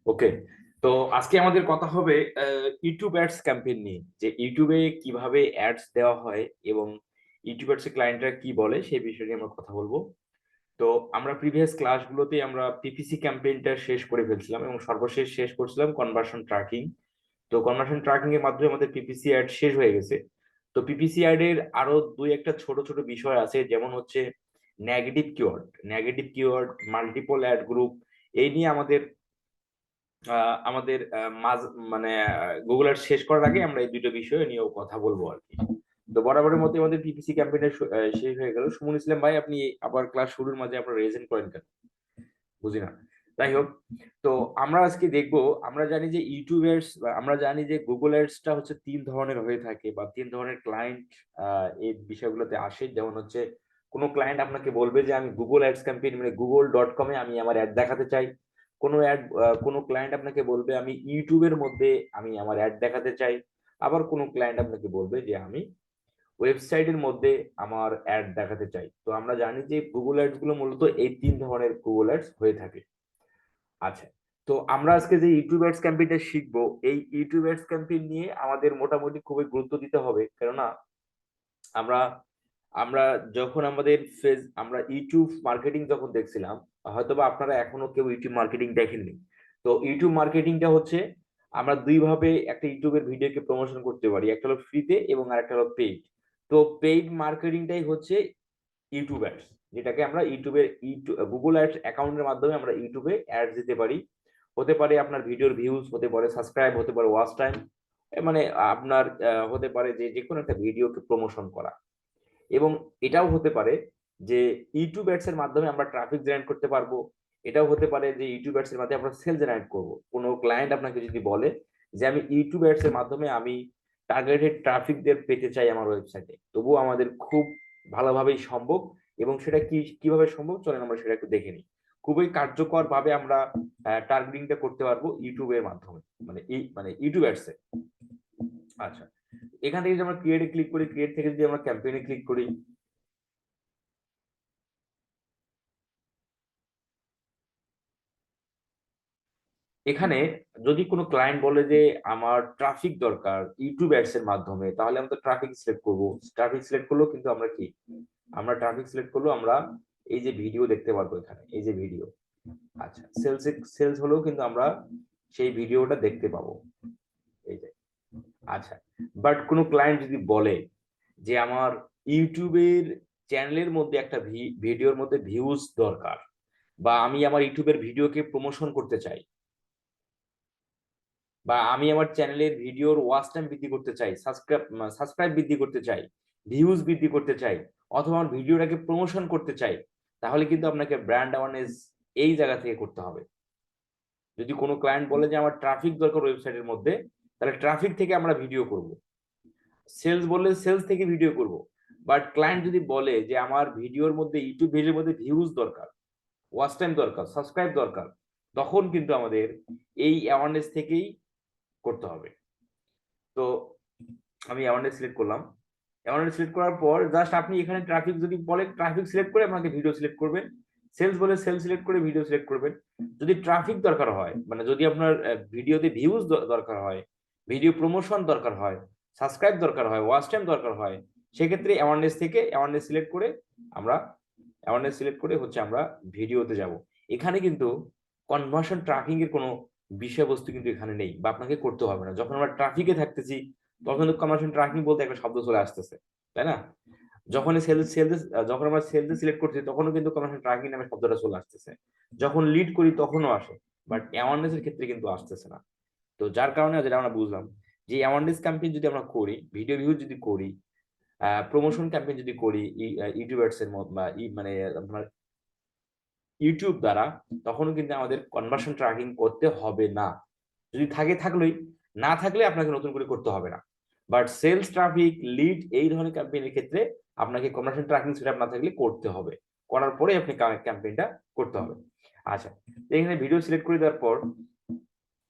ওকে। তো আজকে আমাদের কথা হবে ইউটিউব অ্যাডস ক্যাম্পেইন নিয়ে, যে ইউটিউবে কিভাবে অ্যাডস দেওয়া হয় এবং ইউটিউব অ্যাডস ক্লায়েন্টরা কি বলে সেই বিষয়ে নিয়ে আমরা কথা বলবো। তো আমরা প্রিভিয়াস ক্লাসগুলোতে আমরা পিপিসি ক্যাম্পেইনটা শেষ করে ফেলছিলাম এবং সর্বশেষ শেষ করছিলাম কনভার্সন ট্র্যাকিং। তো কনভার্সন ট্র্যাকিং এর মাধ্যমে আমাদের পিপিসি অ্যাড শেষ হয়ে গেছে। তো পিপিসি অ্যাড এর আরো দুই একটা ছোট ছোট বিষয় আছে, যেমন হচ্ছে negative keyword, multiple add group. এই নিয়ে আমাদের মানে গুগল আর্ট শেষ করার আগে আমরা এই দুটো বিষয় নিয়েও কথা বলবো আর কি। তো বরাবরের মতো আমাদের পিপিসি ক্যাম্পেইন শেষ হয়ে গেল। সুমন ইসলাম ভাই, আপনি আবার ক্লাস শুরুর মাঝে আপনার রেজেন্ট করেন কেন? বুঝি না। যাই হোক, তো আমরা আজকে দেখবো, আমরা জানি যে ইউটিউবার্স, আমরা জানি যে গুগল অ্যাডসটা হচ্ছে তিন ধরনের হয়ে থাকে বা তিন ধরনের ক্লায়েন্ট এই বিষয়গুলোতে আসে। যেমন হচ্ছে কোনো ক্লায়েন্ট আপনাকে বলবে যে আমি গুগল অ্যাডস ক্যাম্পেইন মানে গুগল.কমে আমি আমার অ্যাড দেখাতে চাই। কোনো ক্লায়েন্ট আপনাকে বলবে আমি ইউটিউবের মধ্যে আমি আমার অ্যাড দেখাতে চাই। আবার কোনো ক্লায়েন্ট আপনাকে বলবে যে আমি ওয়েবসাইটের মধ্যে আমার অ্যাড দেখাতে চাই। তো আমরা জানি যে গুগল অ্যাডস গুলো মূলত এই তিন ধরনের গুগল অ্যাডস হয়ে থাকে। আচ্ছা, তো আমরা আজকে যে ইউটিউব অ্যাডস ক্যাম্পেইনটা শিখবো, এই ইউটিউব অ্যাডস ক্যাম্পেইন নিয়ে আমাদের মোটামুটি খুবই গুরুত্ব দিতে হবে। কেননা আমরা আমরা যখন আমরা ইউটিউব মার্কেটিং যখন দেখছিলাম, হয়তোবা আপনারা এখনো কেউ ইউটিউব মার্কেটিং দেখেননি। তো ইউটিউব মার্কেটিংটা হচ্ছে আমরা দুই ভাবে একটা ইউটিউবের ভিডিওকে প্রমোশন করতে পারি, একটা হলো ফ্রিতে এবং আরেকটা হলো পেইড। তো পেইড মার্কেটিংটাই হচ্ছে ইউটিউব অ্যাডস, যেটাকে আমরা গুগল অ্যাডস অ্যাকাউন্টের মাধ্যমে আমরা ইউটিউবে অ্যাডস দিতে পারি। হতে পারে আপনার ভিডিওর ভিউজ, হতে পারে সাবস্ক্রাইব, হতে পারে ওয়াচ টাইম, মানে আপনার হতে পারে যে যে কোনো একটা ভিডিওকে প্রমোশন করা। এবং এটাও হতে পারে যে ইউটিউব অ্যাডস এর মাধ্যমে আমরা ট্রাফিক জেনারেট করতে পারবো। এটাও হতে পারে যে ইউটিউব অ্যাডস এর মাধ্যমে আমরা সেল জেনারেট করব। কোনো ক্লায়েন্ট আপনাকে যদি বলে যে আমি ইউটিউব অ্যাডস এর মাধ্যমে আমি টার্গেটেড ট্রাফিকদের পেতে চাই আমার ওয়েবসাইটে, তবুও আমাদের খুব ভালোভাবেই সম্ভব। এবং সেটা কিভাবে সম্ভব, চলেন আমরা সেটা একটু দেখে নিই। খুবই কার্যকর ভাবে আমরা টার্গেটিংটা করতে পারবো ইউটিউবের মাধ্যমে, মানে ইউটিউব অ্যাডস এ। আচ্ছা, এখান থেকে যদি আমরা ক্রিয়েটে ক্লিক করি, ক্রিয়েট থেকে যদি আমরা ক্যাম্পেইনে ক্লিক করি, এখানে যদি কোনো ক্লায়েন্ট বলে যে আমার ট্রাফিক দরকার ইউটিউব অ্যাডস এর মাধ্যমে, তাহলে আমরা তো ট্রাফিক সিলেক্ট করব। ট্রাফিক সিলেক্ট করলেও কিন্তু আমরা কি, আমরা ট্রাফিক সিলেক্ট করলেও আমরা এই যে ভিডিও দেখতে পারবো, এখানে এই যে ভিডিও। আচ্ছা, সেলস হলেও কিন্তু আমরা সেই ভিডিওটা দেখতে পাবো, এই যে। আচ্ছা, বাট কোনো ক্লায়েন্ট যদি বলে যে আমার ইউটিউবের চ্যানেলের মধ্যে একটা ভিডিওর মধ্যে ভিউজ দরকার, বা আমি আমার ইউটিউবের ভিডিওকে প্রমোশন করতে চাই, বা আমি আমার চ্যানেলের ভিডিওর ওয়াচ টাইম বৃদ্ধি করতে চাই, সাবস্ক্রাইব বৃদ্ধি করতে চাই, ভিউজ বৃদ্ধি করতে চাই, অথবা আমার ভিডিওটাকে প্রমোশন করতে চাই, তাহলে কিন্তু আপনাকে ব্র্যান্ড অ্যাওয়ারনেস এই জায়গা থেকে করতে হবে। যদি কোনো ক্লায়েন্ট বলে যে আমার ট্রাফিক দরকার ওয়েবসাইটের মধ্যে, তাহলে ট্রাফিক থেকে আমরা ভিডিও করব। সেলস বললে সেলস থেকে ভিডিও করব। বাট ক্লায়েন্ট যদি বলে যে আমার ভিডিওর মধ্যে, ইউটিউব ভিডিওর মধ্যে ভিউজ দরকার, ওয়াচ টাইম দরকার, সাবস্ক্রাইব দরকার, তখন কিন্তু আমাদের এই অ্যাওয়ারনেস থেকেই করতে হবে। তো আমি অ্যাওয়ারনেস সিলেক্ট করলাম। অ্যাওয়ারনেস সিলেক্ট করার পর জাস্ট আপনি এখানে ট্রাফিক যদি বলে ট্রাফিক সিলেক্ট করে আপনাকে ভিডিও সিলেক্ট করবেন, সেলস বলে সেলস সিলেক্ট করে ভিডিও সিলেক্ট করবেন। যদি ট্রাফিক দরকার হয়, মানে যদি আপনার ভিডিওতে ভিউজ দরকার হয়, ভিডিও প্রমোশন দরকার হয়, সাবস্ক্রাইব দরকার হয়, ওয়াচ টাইম দরকার হয়, সেক্ষেত্রে অ্যাওয়ারনেস থেকে অ্যাওয়ারনেস সিলেক্ট করে আমরা হচ্ছে আমরা ভিডিওতে যাব। এখানে কিন্তু কনভার্সন ট্র্যাকিং এর কোনো বিষয়বস্তু কিন্তু এখানে নেই, বা আপনাকে করতে হবে না। যখন আমরা ট্রাফিকে থাকতেছি, তখন কিন্তু কনভার্সন ট্র্যাকিং বলতে একটা শব্দ চলে আসতেছে, তাই না? যখন যখন আমরা সেলস সিলেক্ট করছি, তখনও কিন্তু কনভার্সন ট্র্যাকিং নামে শব্দটা চলে আসতেছে। যখন লিড করি তখনও আসে, বাট অ্যাওয়ারনেস এর ক্ষেত্রে কিন্তু আসতেছে না। তো যার কারণে যেটা আমরা বুঝলাম, যে অ্যাওয়ারনেস ক্যাম্পেইন যদি আমরা করি, ভিডিও ভিউ যদি করি, প্রমোশন ক্যাম্পেইন যদি করি ইউটিউবার্স এর মানে আপনার ইউটিউব দ্বারা, তখনও কিন্তু আমাদের কনভার্সন ট্র্যাকিং করতে হবে না। যদি থাকে থাকলেই, না থাকলে আপনাকে নতুন করে করতে হবে না। বাট সেলস, ট্রাফিক, লিড এই ধরনের ক্যাম্পেইনের ক্ষেত্রে আপনাকে কনভার্সন ট্র্যাকিং সেটআপ না থাকলে করতে হবে। করার পরে আপনি ক্যাম্পেইনটা করতে হবে। আচ্ছা, এখানে ভিডিও সিলেক্ট করে দেওয়ার পর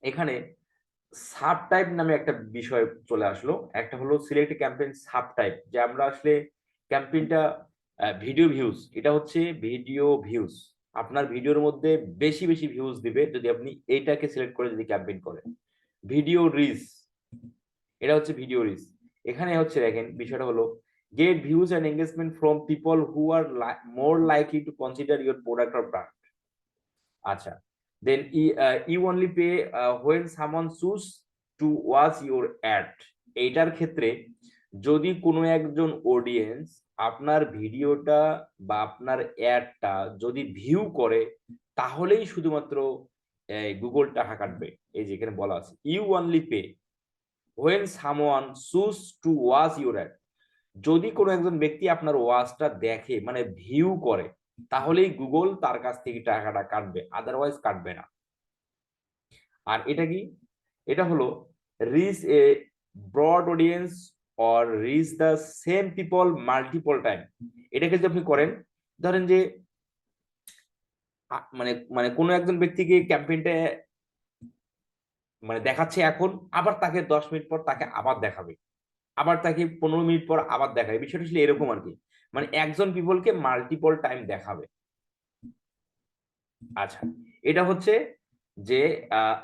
এখানে সাব টাইপ নামে একটা বিষয় চলে আসলো। একটা হলো সিলেক্ট ক্যাম্পেইন সাব টাইপ, যে আমরা আসলে ক্যাম্পেইনটা ভিডিও ভিউজ, এটা হচ্ছে ভিডিও ভিউজ। আপনার ভিডিওর মধ্যে বেশি বেশি ভিউজ দিবে যদি আপনি এইটাকে সিলেক্ট করে যদি ক্যাম্পেইন করেন। ভিডিও রিচ, এটা হচ্ছে ভিডিও রিচ। এখানে হচ্ছে দেখেন বিষয়টা হলো get views and engagement from people who are more likely to consider your product or brand. আচ্ছা, then you only pay when someone choose to watch your ad. এইটার ক্ষেত্রে যদি কোনো একজন অডিয়েন্স আপনার ভিডিওটা বা আপনার অ্যাডটা যদি ভিউ করে, তাহলেই শুধুমাত্র গুগল টাকা কাটবে। এই যে এখানে বলা আছে you only pay when someone choose to watch your ad. যদি কোনো একজন ব্যক্তি আপনার ওয়াচটা দেখে মানে ভিউ করে, তাহলেই গুগল তার কাছ থেকে টাকাটা কাটবে, আদারওয়াইজ কাটবে না। আর এটা কি, এটা হলো reach a broad audience or reach the same people multiple time. এটাকে যদি আপনি করেন, ধরেন যে মানে মানে কোনো একজন ব্যক্তিকে ক্যাম্পেইনটা মানে দেখাচ্ছে এখন, আবার তাকে 10 মিনিট পর তাকে আবার দেখাবে, আবার তাকে 15 মিনিট পর আবার দেখাবে। বিষয়টা আসলে এরকম আর কি, মানে একজন পিপলকে মাল্টিপল টাইম দেখাবে। আচ্ছা, এটা হচ্ছে যে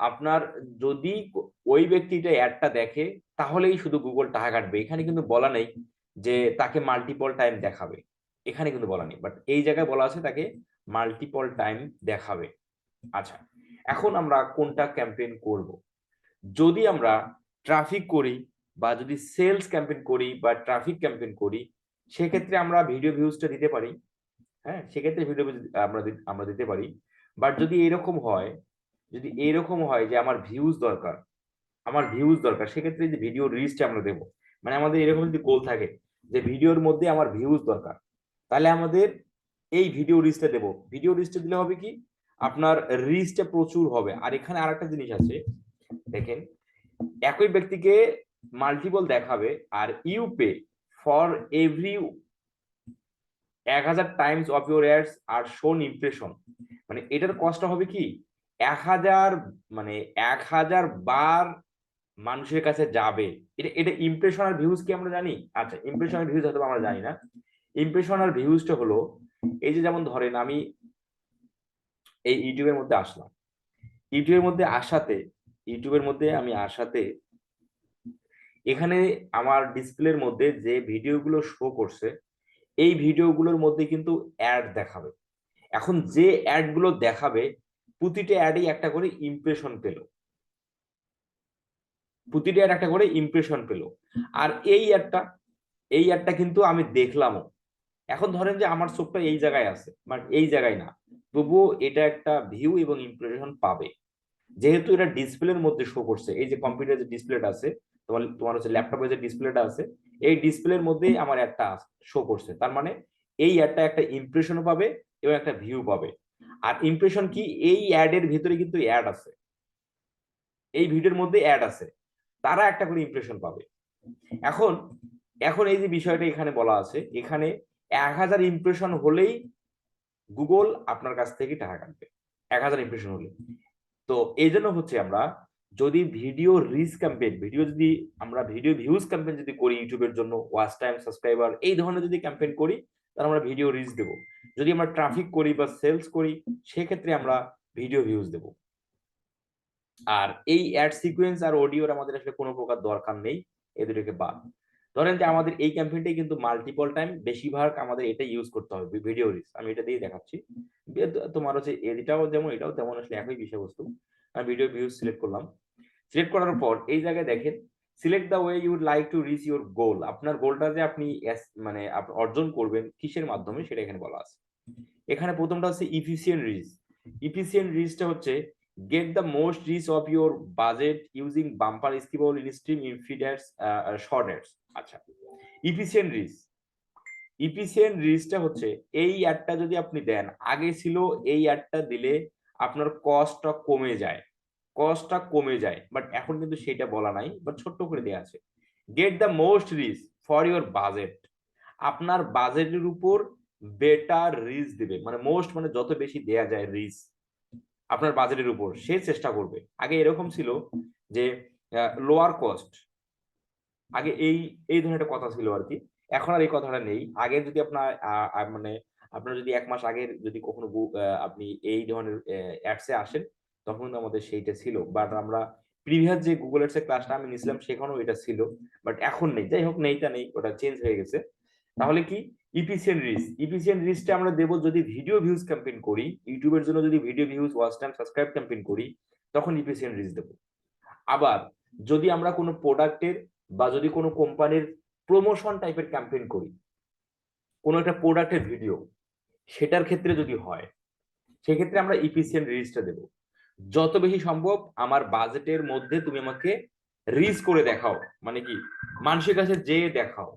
আপনার যদি ওই ব্যক্তিটা অ্যাডটা দেখে, তাহলেই শুধু গুগল টাকা কাটবে। এখানে কিন্তু বলা নেই যে তাকে মাল্টিপল টাইম দেখাবে, এখানে কিন্তু বলা নেই, বাট এই জায়গায় বলা আছে তাকে মাল্টিপল টাইম দেখাবে। আচ্ছা, এখন আমরা কোনটা ক্যাম্পেইন করব? যদি আমরা ট্রাফিক করি বা যদি সেলস ক্যাম্পেইন করি বা ট্রাফিক ক্যাম্পেইন করি, সেক্ষেত্রে আমরা ভিডিও ভিউজটা দিতে পারি। হ্যাঁ, সেক্ষেত্রে ভিডিও আমরা দিতে পারি। বাট যদি এরকম হয়, যদি এরকম হয় যে আমার ভিউজ দরকার, আমার ভিউজ দরকার, সেক্ষেত্রে যে ভিডিও রিচটা আমরা দেবো, মানে আমাদের এরকম যদি গোল থাকে যে ভিডিওর মধ্যে আমার ভিউজ দরকার, তাহলে আমাদের এই ভিডিও রিচটা দেবো। ভিডিও রিচটা দিলে হবে কি, আপনার রিচটা প্রচুর হবে। আর এখানে আরেকটা জিনিস আছে, দেখেন একই ব্যক্তিকে মাল্টিপল দেখাবে, আর you pay for every 1000 times of your ads are shown impression. মানে এটার কষ্ট হবে কি, 1000 মানে 1000 বার মানুষের কাছে যাবে। এটা এটা ইমপ্রেশন আর ভিউজ কি আমরা জানি? আচ্ছা, ইমপ্রেশন আর ভিউজ হয়তো আমরা জানি না। ইমপ্রেশন আর ভিউজটা হলো এই যে, যেমন ধরেন আমি এই ইউটিউবের মধ্যে আসলাম, ইউটিউবের মধ্যে আসাতে ইউটিউবের মধ্যে আমি আসাতে এখানে আমার ডিসপ্লের মধ্যে যে ভিডিওগুলো শো করছে, এই ভিডিওগুলোর মধ্যে কিন্তু অ্যাড দেখাবে। এখন যে অ্যাড গুলো দেখাবে, প্রতিটা অ্যাডই একটা করে ইমপ্রেশন পেল, প্রতিটা অ্যাড একটা করে ইমপ্রেশন পেল। আর এই অ্যাডটা কিন্তু আমি দেখলামও। এখন ধরেন যে আমার চোখটা এই জায়গায় আছে, বাট এই জায়গায় না, তবুও এটা একটা ভিউ এবং ইমপ্রেশন পাবে, যেহেতু এটা ডিসপ্লের মধ্যে শো করছে। এই যে কম্পিউটার যে ডিসপ্লেটা আছে, তোমার হচ্ছে ল্যাপটপে যে ডিসপ্লেটা আছে, এই ডিসপ্লের মধ্যেই আমার একটা শো করছে, তার মানে এই অ্যাডটা একটা ইমপ্রেশনও পাবে এবং একটা ভিউ পাবে। আর ইমপ্রেশন কি, এই অ্যাড এর ভিতরে কিন্তু অ্যাড আছে, এই ভিডিওর মধ্যে অ্যাড আছে, তারা একটা করে ইমপ্রেশন পাবে। এখন এখন এই যে বিষয়টা এখানে বলা আছে, এখানে 1000 ইমপ্রেশন হলেই গুগল আপনার কাছ থেকে টাকা কাটবে, 1000 ইমপ্রেশন হলে। তো এই জন্য হচ্ছে আমরা যদি ভিডিও রিচ ক্যাম্পেইন, আমরা ভিডিও ভিউজ ক্যাম্পেইন যদি করি, ইউটিউবের জন্য ওয়াচ টাইম, সাবস্ক্রাইবার, এই ধরনের যদি ক্যাম্পেইন করি, তাহলে আমরা ভিডিও রিচ দেব। যদি আমরা ট্রাফিক করি বা সেলস করি, সেক্ষেত্রে আমরা ভিডিও ভিউজ দেব। আর এই অ্যাড সিকোয়েন্স আর অডিওর আমাদের আসলে কোনো প্রকার দরকার নেই, এই দুটোকে বাদ। ধরেন যে আমাদের এই ক্যাম্পেইনটাই কিন্তু মাল্টিপল টাইম, বেশিরভাগ আমাদের এটা ইউজ করতে হবে, ভিডিও রিচ। আমি এটা দিয়ে দেখাচ্ছি। তোমার হচ্ছে এটাও যেমন এটাও তেমন, আসলে একই বিষয়বস্তু। আমি ভিডিও ভিউজ সিলেক্ট করলাম। সিলেক্ট করার পর এই জায়গায় দেখেন select the way you would like to reach your goal. আপনার গোলটা যে আপনি মানে অর্জন করবেন কিসের মাধ্যমে, সেটা এখানে বলা আছে। এখানে প্রথমটা হচ্ছে ইফিসিয়েন্ট রিচ। ইফিসিয়েন্ট রিচটা হচ্ছে get the most reach of your budget using bumper skippable instream infeed ads short ads. আচ্ছা, ইফিসিয়েন্ট রিচ, ইফিসিয়েন্ট রিচটা হচ্ছে এই অ্যাডটা যদি আপনি দেন, আগে ছিল এই অ্যাডটা দিলে আপনার কস্টটা কমে যায়, কস্টটা কমে যায়, বাট এখন কিন্তু সেটা বলা নাই, বাট ছোট্ট করে দেওয়া আছে। Get the most reach for your budget. আপনার বাজেটের উপর বেটার রিচ দিবে, মানে মোস্ট মানে যত বেশি দেয়া যায় রিচ আপনার বাজেটের উপর, সে চেষ্টা করবে। আগে এরকম ছিল যে লোয়ার কস্ট, আগে এই এই ধরনের একটা কথা ছিল আর কি। এখন আর এই কথাটা নেই। আগে যদি আপনার মানে আপনারা যদি 1 মাস আগের যদি কখনো আপনি এই ধরনের অ্যাডসে আসেন, তখন আমাদের সেইটা ছিল। বাট আমরা প্রিভিয়াস যে গুগল অ্যাডস এর ক্লাসটা আমি নিছিলাম সেখানেও এটা ছিল, বাট এখন নেই। যাই হোক, নেইটা নেই, ওটা চেঞ্জ হয়ে গেছে। তাহলে কি ইফিসিয়েন্ট রিচটা আমরা দেব যদি ভিডিও ভিউজ ক্যাম্পেইন করি, ইউটিউবের জন্য যদি video views, watch time, subscribe campaign করি, তখন ইফিসিয়েন্ট রিচ দেব। আবার যদি আমরা কোনো প্রোডাক্টের বা যদি কোনো কোম্পানির প্রমোশন টাইপের ক্যাম্পেইন করি, কোনো একটা প্রোডাক্টের ভিডিও, সেটার ক্ষেত্রে যদি হয়, সেক্ষেত্রে আমরা ইফিসিয়েন্ট রিচটা দেব। যত বেশি সম্ভব আমার বাজেটের মধ্যে তুমি আমাকে রিচ করে দেখাও, মানে কি মানুষের কাছে যেয়ে দেখাও।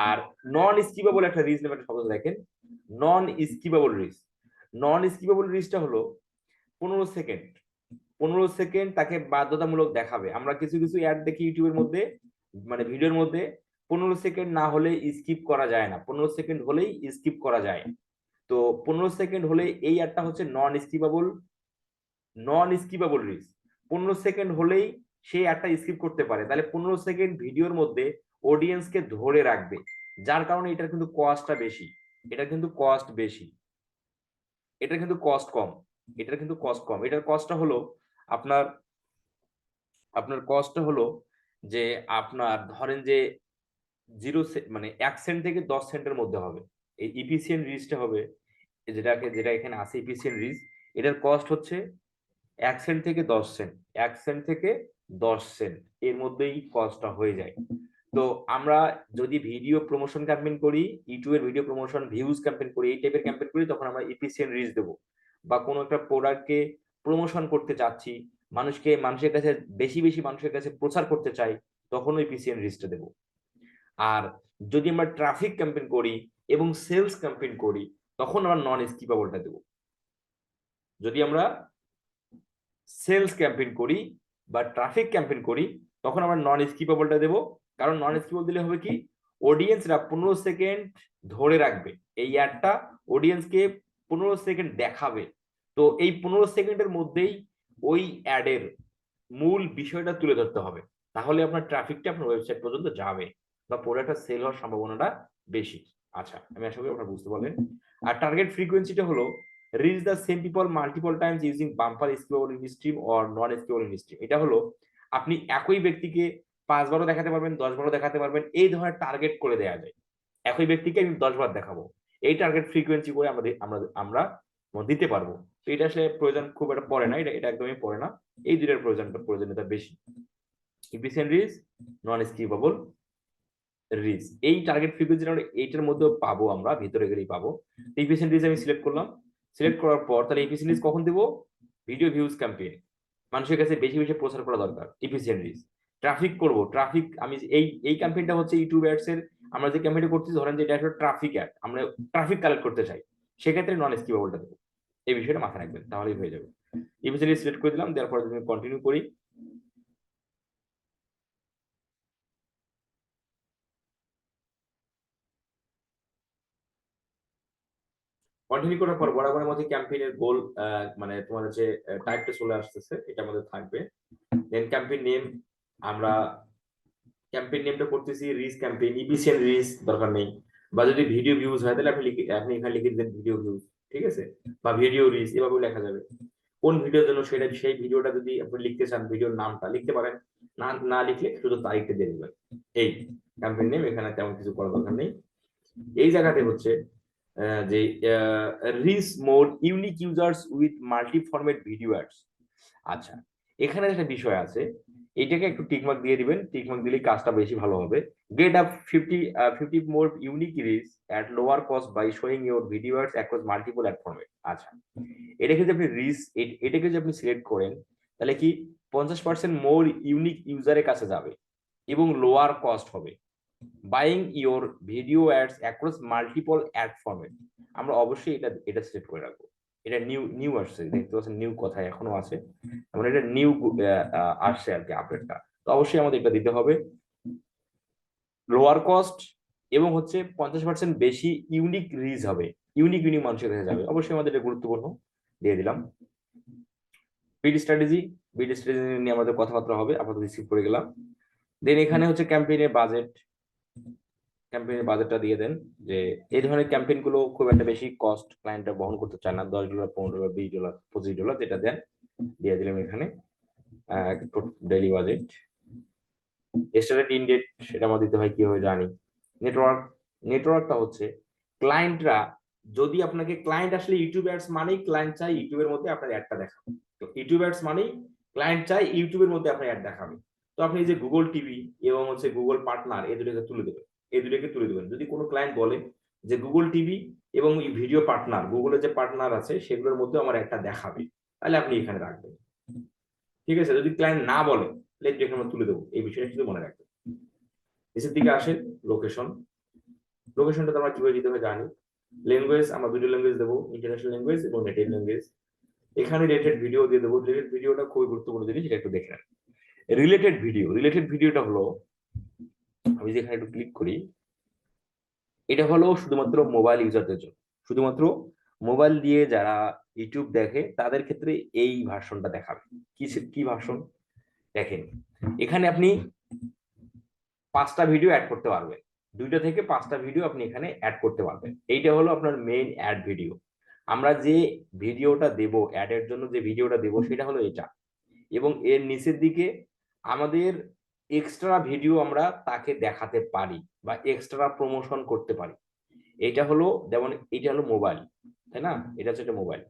আর নন স্কিপেবল একটা রিচ নেবেন, শব্দ দেখেন, non skippable reach. Non skippable রিচটা হলো 15 সেকেন্ড। 15 সেকেন্ড তাকে বাধ্যতামূলক দেখাবে। আমরা কিছু কিছু অ্যাড দেখি ইউটিউবের মধ্যে, মানে ভিডিওর মধ্যে 15 সেকেন্ড না হলে স্কিপ করা যায় না, 15 সেকেন্ড হলেই স্কিপ করা যায়। তো 15 সেকেন্ড হলে এই অ্যাডটা হচ্ছে নন স্কিপেবল রিচ। 15 সেকেন্ড হলেই সে একটা স্কিপ করতে পারে, তাহলে 15 সেকেন্ড ভিডিওর মধ্যে অডিয়েন্সকে ধরে রাখবে, যার কারণে এটার কিন্তু কস্টটা বেশি। এটা কিন্তু কস্ট বেশি, এটা কিন্তু কস্ট কম। এটার কিন্তু কস্ট কম। এটার কস্টটা হলো আপনার আপনার কস্টটা হলো যে আপনার ধরেন যে মানে 1 সেন্ট থেকে 10 সেন্টের মধ্যে হবে। এই ইফিসিয়েন্ট রিচটা হবে, যেটা এখানে আছে ইফিসিয়েন্ট রিচ, এটার কস্ট হচ্ছে 1 সেন্ট থেকে 10 সেন্ট। 1 সেন্ট থেকে 10 সেন্ট এর মধ্যেই কস্টটা হয়ে যায়। তো আমরা যদি ভিডিও প্রমোশন ক্যাম্পেইন করি, ইউটিউবের ভিডিও প্রমোশন ভিউজ ক্যাম্পেইন করি, এই টাইপের ক্যাম্পেইন করি, তখন আমরা এফিসিয়েন্ট রিচ দেবো। বা কোনো একটা প্রোডাক্টকে প্রমোশন করতে চাচ্ছি, মানুষের কাছে বেশি বেশি মানুষের কাছে প্রচার করতে চাই, তখনও এফিসিয়েন্ট রিচটা দেবো। আর যদি আমরা ট্রাফিক ক্যাম্পেইন করি এবং সেলস ক্যাম্পেইন করি, তখন আমরা নন স্কিপেবলটা দেবো। যদি আমরা সেলস ক্যাম্পেইন করি বা ট্রাফিক ক্যাম্পেইন করি, তখন আমরা নন স্কিপেবলটা দেবো। কারণ নন স্কিপেবল দিলে হবে কি, অডিয়েন্সরা 15 সেকেন্ড ধরে রাখবে এই অ্যাডটা, অডিয়েন্সকে 15 সেকেন্ড দেখাবে। তো এই 15 সেকেন্ডের মধ্যেই ওই অ্যাডের মূল বিষয়টা তুলে ধরতে হবে, তাহলে আপনার ট্রাফিকটা আপনার ওয়েবসাইট পর্যন্ত যাবে বা প্রোডাক্টটা সেল হওয়ার সম্ভাবনাটা বেশি। আচ্ছা, আমি আশা করি আপনারা বুঝতে পারলেন। আর টার্গেট ফ্রিকোয়েন্সিটা হলো rich the same people multiple Times using bumper skippable in stream or non skippable in stream. এটা হলো আপনি একই ব্যক্তিকে 5 বারও দেখাতে পারবেন, 10 বারও দেখাতে পারবেন, এই ধরনের টার্গেট করে দেওয়া যায়। একই ব্যক্তিকে আমি 10 বার দেখাবো, এই টার্গেট ফ্রিকোয়েন্সি করে আমরা আমরা আমরা দিতে পারবো। তো এটা আসলে প্রয়োজন খুব একটা পড়ে না, এটা একদমই পড়ে না। এই দুইটার প্রয়োজনীয়তা বেশি, efficient reach, non skippable reach. এই টার্গেট ফ্রিকোয়েন্সি এইটার মধ্যেও পাবো, আমরা ভিতরে গেলেই পাবো। এফিসিয়েন্ট রিচ আমি সিলেক্ট করলাম, সিলেক্ট করার পর তাহলে এফিসিয়েন্ট রিচ কখন দেবো, ভিডিও ভিউজ ক্যাম্পেইন, মানুষের কাছে বেশি বেশি প্রচার করা দরকার, এফিসিয়েন্ট রিচ। ট্রাফিক করব, ট্রাফিক আমি এই ক্যাম্পেইনটা হচ্ছে ইউটিউব অ্যাডস এর, আমরা যে ক্যাম্পেইনটা করছি ধরেন যে এটা একটা ট্রাফিক অ্যাড, আমরা ট্রাফিক কালেক্ট করতে চাই, সেক্ষেত্রে নন স্কিপেবলটা দেবো। এই বিষয়টা মাথায় রাখবেন, তাহলেই হয়ে যাবে। এফিসিয়েন্ট রিচ সিলেক্ট করে দিলাম, দেওয়ার পরে যদি কন্টিনিউ করি, কন্টিনিউ করার পর বরাবরের মধ্যে ক্যাম্পেইনের গোল, মানে তোমার হচ্ছে টাইপটা চলে আসতেছে, এটা আমাদের থাকবে। দেন ক্যাম্পেইন নেম, আমরা ক্যাম্পেইন নেমটা করতেছি রিচ ক্যাম্পেইন, ইফিসিয়েন্ট রিচ দরকার নেই। বা যদি ভিডিও ভিউজ হয় তাহলে আপনি এখানে লিখে দিবেন ভিডিও ভিউজ, ঠিক আছে, বা ভিডিও রিচ, এভাবে লেখা যাবে। কোন ভিডিওর জন্য সেটা, সেই ভিডিওটা যদি আপনি লিখতে চান, ভিডিওর নামটা লিখতে পারেন, না না লিখলে শুধু তারিখটা দিয়ে দিবেন। এই ক্যাম্পেইন নেম, এখানে তেমন কিছু করার দরকার নেই। এই জায়গাতে হচ্ছে যে rich more unique users with multi format video ads. আচ্ছা, এখানে একটা বিষয় আছে, এটাকে একটু টিকমার্ক দিয়ে দিবেন, টিকমার্ক দিলে কাজটা বেশি ভালো হবে। Get up 50 more unique reach at lower cost by showing your video ads across multiple ad format. আচ্ছা, এটাকে যদি আপনি রিচ, এটাকে যদি আপনি সিলেক্ট করেন, তাহলে কি 50% মোর ইউনিক ইউজারের কাছে যাবে এবং লোয়ার কস্ট হবে। Buying your video ads across multiple ad format, আমরা অবশ্যই এটা সিলেক্ট করে রাখবো। এটা নিউ আসছে, দেখতে পাচ্ছেন নিউ কথায় এখনো আছে, মানে এটা নিউ আসছে আর কি আপডেটটা। তো অবশ্যই আমাদের এটা দিতে হবে, লোয়ার কস্ট এবং হচ্ছে 50% বেশি ইউনিক রিচ হবে, ইউনিক মানুষের কাছে যাবে, অবশ্যই আমাদের এটা গুরুত্বপূর্ণ, দিয়ে দিলাম। বিড স্ট্র্যাটেজি নিয়ে আমাদের কথাবার্তা হবে, আপাতত স্কিপ করে গেলাম। দেন এখানে হচ্ছে ক্যাম্পেইনের বাজেট, ক্যাম্পেইনের বাজেটটা দিয়ে দেন, যে এই ধরনের ক্যাম্পেইন গুলো খুব একটা বেশি কস্ট ক্লায়েন্টরা বহন করতে চায় না, $10, $15, $20, $25 যেটা দেন দিয়ে দিলাম এখানে। Daily budget, started in date সেটা আমার দিতে হয় কিভাবে জানি। নেটওয়ার্কটা হচ্ছে ক্লায়েন্টরা, যদি আপনাকে ক্লায়েন্ট আসলে ইউটিউব অ্যাডস মানেই ক্লায়েন্ট চাই ইউটিউবের মধ্যে আপনার অ্যাডটা দেখাবে, তো ইউটিউব অ্যাডস মানেই ক্লায়েন্ট চাই ইউটিউবের মধ্যে আপনার অ্যাড দেখাবে। তো আপনি যে গুগল টিভি এবং হচ্ছে গুগল পার্টনার এই দুটোকে তুলে দেবেন, এই দুটোকে তুলে দেবেন। যদি কোনো ক্লায়েন্ট বলে যে গুগল টিভি এবং ভিডিও পার্টনার, গুগলের যে পার্টনার আছে সেগুলোর মধ্যে আমার একটা দেখাবে, তাহলে আপনি এখানে রাখবেন। ঠিক আছে, যদি ক্লায়েন্ট না বলে তাহলে এখানে আমরা তুলে দেবো, এই বিষয়টা শুধু মনে রাখবেন। নিচের দিকে আসেন, লোকেশন। লোকেশনটা আমরা কিভাবে দিতে হবে জানি। ল্যাঙ্গুয়েজ আমরা দুটো ল্যাঙ্গুয়েজ দেবো, ইন্টারন্যাশনাল ল্যাঙ্গুয়েজ এবং নেটিভ ল্যাঙ্গুয়েজ। এখানে রিলেটেড ভিডিও দিয়ে দেবো। রিলেটেড ভিডিওটা খুবই গুরুত্বপূর্ণ জিনিস, এটা একটু দেখে নেন। রিলেটেড ভিডিওটা হলো, আমি যেখানে একটু ক্লিক করি, এটা হলো শুধুমাত্র মোবাইল ইউজারদের জন্য, শুধুমাত্র মোবাইল দিয়ে যারা ইউটিউব দেখে তাদের ক্ষেত্রে এই ভার্সনটা দেখাবে। কি ভার্সন দেখেন, এখানে আপনি 5টা ভিডিও অ্যাড করতে পারবেন, 2টা থেকে 5টা ভিডিও আপনি এখানে অ্যাড করতে পারবেন। এইটা হলো আপনার মেইন অ্যাড ভিডিও। আমরা যে ভিডিওটা দেব, অ্যাডের জন্য যে ভিডিওটা দেব সেটা হলো এটা, এবং এর নিচের দিকে আমাদের এক্সট্রা ভিডিও আমরা তাকে দেখাতে পারি বা এক্সট্রা প্রমোশন করতে পারি। এটা হলো যেমন, এটা হলো মোবাইল, তাই না, এটা হচ্ছে একটা মোবাইল।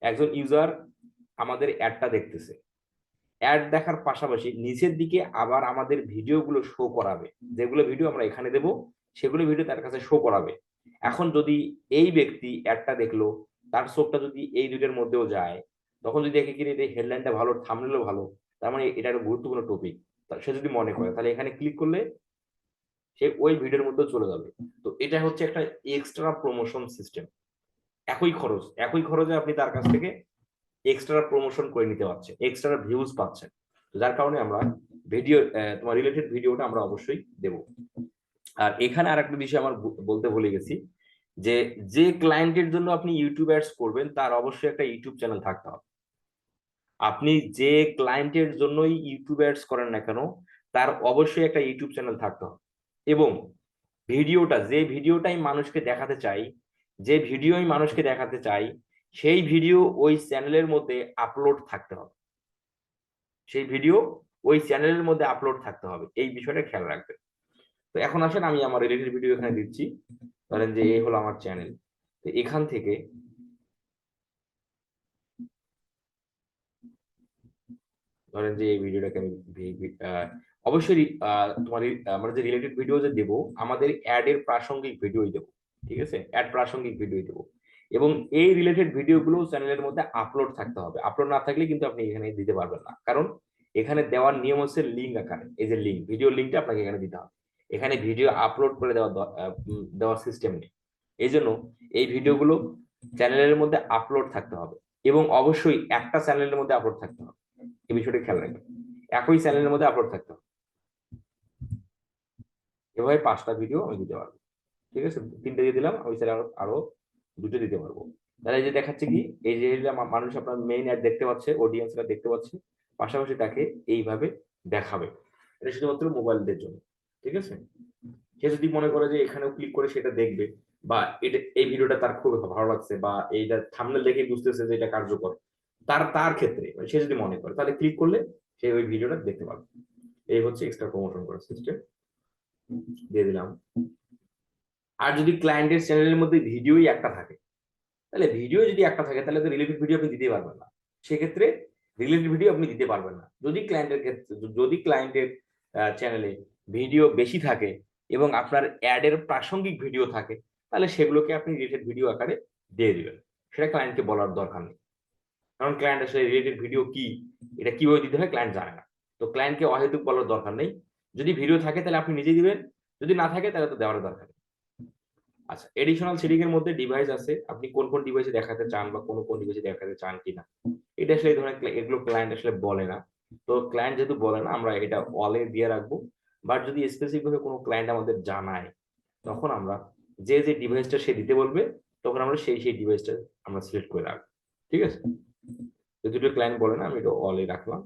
একজন ইউজার আমাদের অ্যাডটা দেখতেছে, অ্যাড দেখার পাশাপাশি নিচের দিকে আবার আমাদের ভিডিওগুলো শো করাবে, যেগুলো ভিডিও আমরা এখানে দেব সেগুলো ভিডিও তার কাছে শো করাবে। এখন যদি এই ব্যক্তি অ্যাডটা দেখলো, তার চোখটা যদি এই দুইটার মধ্যেও যায়, তখন যদি দেখে কিনে এই হেডলাইনটা ভালো, থাম্বনেলও ভালো, তার মানে এটা একটা গুরুত্বপূর্ণ টপিক, সে যদি মনে করে তাহলে এখানে ক্লিক করলে সে ওই ভিডিওর মধ্যে চলে যাবে। তো এটা হচ্ছে একটা এক্সট্রা প্রমোশন সিস্টেম। একই খরচে আপনি তার কাছ থেকে এক্সট্রা প্রমোশন করে নিতে পারছেন, এক্সট্রা ভিউজ পাচ্ছেন। যার কারণে আমরা ভিডিও, তোমার রিলেটেড ভিডিওটা আমরা অবশ্যই দেব। আর এখানে আরেকটা বিষয় আমার বলতে ভুলে গেছি, যে যে ক্লায়েন্টের জন্য আপনি ইউটিউব অ্যাডস করবেন তার অবশ্যই একটা ইউটিউব চ্যানেল থাকতে হবে। আপনি যে ক্লায়েন্টের জন্যই ইউটিউব অ্যাডস করেন না কেন, তার অবশ্যই একটা ইউটিউব চ্যানেল থাকতে হবে। এবং যে ভিডিওটাই মানুষকে দেখাতে চাই, যে ভিডিওই মানুষকে দেখাতে চাই, সেই ভিডিও ওই চ্যানেলের মধ্যে আপলোড থাকতে হবে, সেই ভিডিও ওই চ্যানেলের মধ্যে আপলোড থাকতে হবে, এই বিষয়টা খেয়াল রাখবেন। তো এখন আসেন, আমি আমার রিলেটেড ভিডিও এখানে দিচ্ছি। ধরেন যে এই হলো আমার চ্যানেল, তো এখান থেকে ধরেন যে এই ভিডিওটাকে আমি অবশ্যই তোমার আমরা যে রিলেটেড ভিডিও যে দেবো, আমাদের অ্যাড এর প্রাসঙ্গিক ভিডিওই দেবো। ঠিক আছে, অ্যাড প্রাসঙ্গিক ভিডিও দেবো, এবং এই রিলেটেড ভিডিওগুলো চ্যানেলের মধ্যে আপলোড থাকতে হবে। আপলোড না থাকলে কিন্তু আপনি এখানে দিতে পারবেন না, কারণ এখানে দেওয়ার নিয়ম হচ্ছে লিঙ্ক আকারে। এই যে লিঙ্ক, ভিডিও লিঙ্কটা আপনাকে এখানে দিতে হবে, এখানে ভিডিও আপলোড করে দেওয়ার সিস্টেম নেই। এই জন্য এই ভিডিওগুলো চ্যানেলের মধ্যে আপলোড থাকতে হবে, এবং অবশ্যই একটা চ্যানেলের মধ্যে আপলোড থাকতে হবে, এই বিষয়টা খেয়াল রাখবেন। একই চ্যানেলের মধ্যে আপলোড থাকতে হবে। এভাবে 5টা ভিডিও আমি দিতে পারবো। ঠিক আছে, 3টে দিয়ে দিলাম, ওই চ্যানেলে আরো 2টো দিতে পারবো। তাহলে এই যে দেখাচ্ছে কি, এই যে মানুষ আপনার মেইন অ্যাড দেখতে পাচ্ছে, অডিয়েন্সরা দেখতে পাচ্ছে, পাশাপাশি তাকে এইভাবে দেখাবে। এটা শুধুমাত্র মোবাইলদের জন্য। ঠিক আছে, সে যদি মনে করে যে এখানেও ক্লিক করে সেটা দেখবে, বা এটা এই ভিডিওটা তার খুব ভালো লাগছে, বা এইটা থাম্বনেল দেখে বুঝতেছে যে এটা কার্যকর, তার ক্ষেত্রে সে যদি মনে করে, তাহলে ক্লিক করলে সে ওই ভিডিওটা দেখতে পাবে। এই হচ্ছে এক্সট্রা প্রমোশন করার সিস্টেম, দিয়ে দিলাম। আর যদি ক্লায়েন্টের চ্যানেলের মধ্যে ভিডিওই একটা থাকে, তাহলে তো রিলেটেড ভিডিও আপনি দিতে পারবেন না। সেক্ষেত্রে রিলেটেড ভিডিও আপনি দিতে পারবেন না। যদি ক্লায়েন্টের চ্যানেলে ভিডিও বেশি থাকে এবং আপনার অ্যাডের প্রাসঙ্গিক ভিডিও থাকে, তাহলে সেগুলোকে আপনি রিলেটেড ভিডিও আকারে দিয়ে দিবেন, সেটা ক্লায়েন্টকে বলার দরকার নেই। কারণ ক্লায়েন্ট আসলে রিলেটেড ভিডিও কি, এটা কিভাবে দিতে হয় ক্লায়েন্ট জানে না, তো ক্লায়েন্টকে অহেতুক বলার দরকার নেই। যদি ভিডিও থাকে তাহলে আপনি নিজে দিবেন, যদি না থাকে তাহলে তো দেওয়ার দরকার নেই। আচ্ছা, এডিশনাল সেটিং এর মধ্যে ডিভাইস আছে, আপনি কোন কোন ডিভাইসে দেখাতে চান বা কোন কোন ডিভাইসে দেখাতে চান কিনা, এটা আসলে এই ধরনের এগুলো ক্লায়েন্ট আসলে বলে না। তো ক্লায়েন্ট যেহেতু বলে না, আমরা এটা অলে দিয়ে রাখবো। বাট যদি স্পেসিফিক ভাবে কোনো ক্লায়েন্ট আমাদের জানায়, তখন আমরা যে ডিভাইসটা সে দিতে বলবে, তখন আমরা সেই ডিভাইসটা আমরা সিলেক্ট করে রাখবো। ঠিক আছে, তো দুটো ক্লায়েন্ট বলে না, আমি এটা অলে রাখলাম।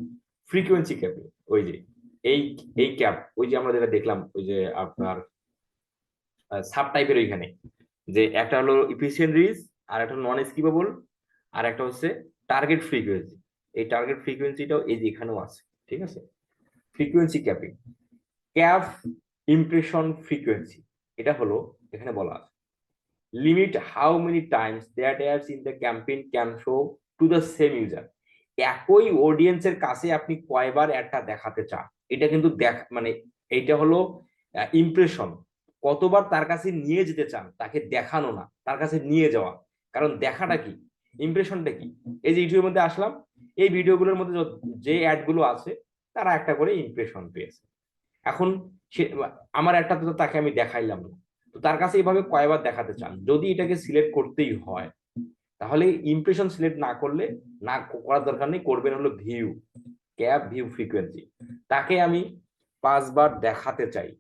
ফ্রিকোয়েন্সি ক্যাপিং, ওই যে এই ক্যাপ, ওই যে আমরা যেটা দেখলাম, ওই যে আপনার সাব টাইপের ওইখানে, যে একটা হলো ইফিসিয়েন্ট রিচ, আর একটা নন স্কিপেবল, আর একটা হচ্ছে টার্গেট ফ্রিকোয়েন্সি। এই টার্গেট ফ্রিকোয়েন্সিটাও এই যে এখানেও আছে, ঠিক আছে। Frequency capping, cap impression frequency, এটা হলো এখানে বলা আছে limit how many Times that ads in the campaign can show to the same user. একই অডিয়েন্সের কাছে আপনি কয়বার একটা দেখাতে চান, এটা কিন্তু মানে এইটা হলো ইমপ্রেশন, কতবার তার কাছে নিয়ে যেতে চান, তাকে দেখানো না, তার কাছে নিয়ে যাওয়া। কারণ দেখাটা কি, ইমপ্রেশনটা কি, এই যে ইউটিউবের মধ্যে আসলাম, এই ভিডিওগুলোর মধ্যে যে অ্যাড গুলো আছে তারা একটা করে ইমপ্রেশন পেয়েছে। এখন সে আমার একটা তো তাকে আমি দেখাইলাম না, তো তার কাছে এইভাবে কয়বার দেখাতে চান, যদি এটাকে সিলেক্ট করতেই হয় তাহলে ইমপ্রেশন সিলেক্ট না করলে, না করার দরকার নেই, করবেন হলো ভিউ, ক্যাপ ভিউ ফ্রিকোয়েন্সি। তাকে আমি 5 বার দেখাতে চাই,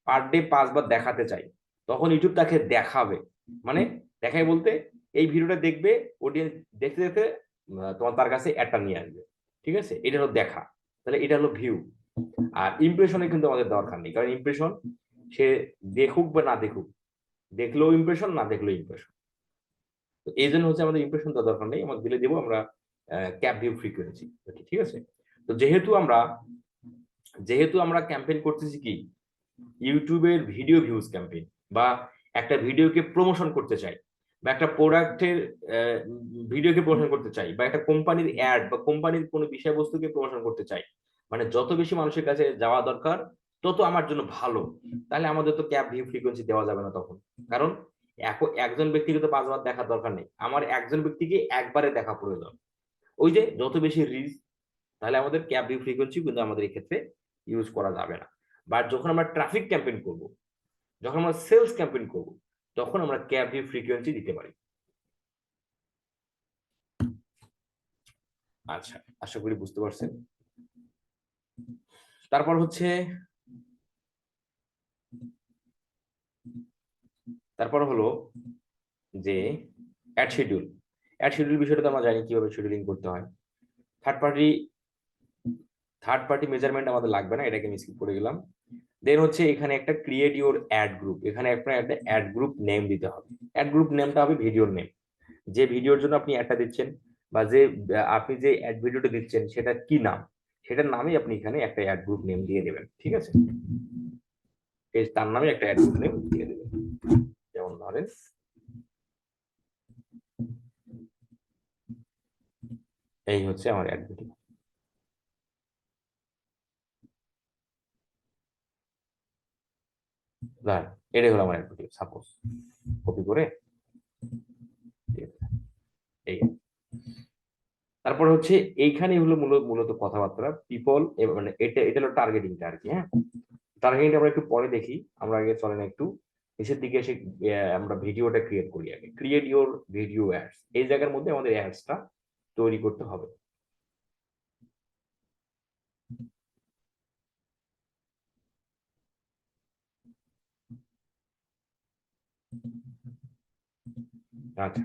পার ডে 5 বার দেখাতে চাই, তখন ইউটিউব তাকে দেখাবে। মানে দেখাই বলতে এই ভিডিওটা দেখবে, অডিয়েন্স দেখতে দেখতে তোমার তার কাছে একটা নিয়ে আসবে, ঠিক আছে, এটা হলো দেখা। তাহলে এটা হলো ভিউ। আর ইমপ্রেশনে কিন্তু আমাদের দরকার নেই, কারণ ইমপ্রেশন সে দেখুক বা না দেখুক, দেখলেও ইমপ্রেশন, না দেখলেও ইমপ্রেশন। তো এই জন্য হচ্ছে আমাদের ইমপ্রেশন দেওয়ার দরকার নেই, আমরা দিলে দেবো আমরা ক্যাপ ভিউ ফ্রিকোয়েন্সি, ঠিক আছে। তো যেহেতু আমরা ক্যাম্পেইন করতেছি কি, ইউটিউবের ভিডিও ভিউজ ক্যাম্পেইন, বা একটা ভিডিওকে প্রমোশন করতে চাই, বা একটা প্রোডাক্টের ভিডিওকে প্রমোশন করতে চাই, বা একটা কোম্পানির অ্যাড বা কোম্পানির কোনো বিষয়বস্তুকে প্রমোশন করতে চাই, মানে যত বেশি মানুষের কাছে যাওয়া দরকার তত আমার জন্য ভালো। তাহলে আমাদের তো ক্যাপ ভিউ ফ্রিকোয়েন্সি দেওয়া যাবে না তখন, কারণ একজন ব্যক্তিকে তো 5 বার দেখার দরকার নেই, আমার একজন ব্যক্তিকে একবারে দেখা প্রয়োজন। ওই যে যত বেশি রিচ, তাহলে আমাদের ক্যাপ ভিউ ফ্রিকোয়েন্সি কিন্তু আমাদের এই ক্ষেত্রে ইউজ করা যাবে না। বাট যখন আমরা ট্রাফিক ক্যাম্পেইন করব, যখন আমরা সেলস ক্যাম্পেইন করব, তখন আমরা ক্যাপ ভিউ ফ্রিকোয়েন্সি দিতে পারি। আচ্ছা, আশা করি বুঝতে পারছেন। তারপর হচ্ছে হলো যে অ্যাড শিডিউল। অ্যাড শিডিউল বিষয়টা তো আমরা জানি কিভাবে শিডিউলিং করতে হয়। থার্ড পার্টি মেজারমেন্ট আমাদের লাগবে না, এটাকে আমি স্কিপ করে গেলাম। দেন হচ্ছে এখানে একটা ক্রিয়েট ইউর অ্যাড গ্রুপ, এখানে আপনার একটা অ্যাড গ্রুপ নেম দিতে হবে। অ্যাড গ্রুপ নেমটা হবে ভিডিওর নেম, যে ভিডিওর জন্য আপনি অ্যাডটা দিচ্ছেন, বা যে আপনি যে অ্যাড ভিডিওটা দিচ্ছেন সেটা কি নাম, সেটার নামে আপনি এখানে একটা অ্যাড গ্রুপ নেম দিয়ে দেবেন, ঠিক আছে। তার নামে একটা অ্যাড গ্রুপ নেম দিয়ে দেবেন, যেমন ধরেন এই হচ্ছে আমার অ্যাড ভিডিও, এটাই হলো আমার অ্যাড ভিডিও, সাপোজ কপি করে এই। তারপর হচ্ছে এইখানে হলো মূলত কথাবার্তা পিপল, মানে এটা হলো টার্গেটিংটা আর কি। হ্যাঁ, টার্গেটিংটা আমরা একটু পরে দেখি, আমরা আগে চলেন একটু নিচের দিকে এসে আমরা ভিডিওটা ক্রিয়েট করি। আগে ক্রিয়েট ইউর ভিডিও অ্যাডস, এই জায়গার মধ্যে আমাদের অ্যাডসটা তৈরি করতে হবে। আচ্ছা,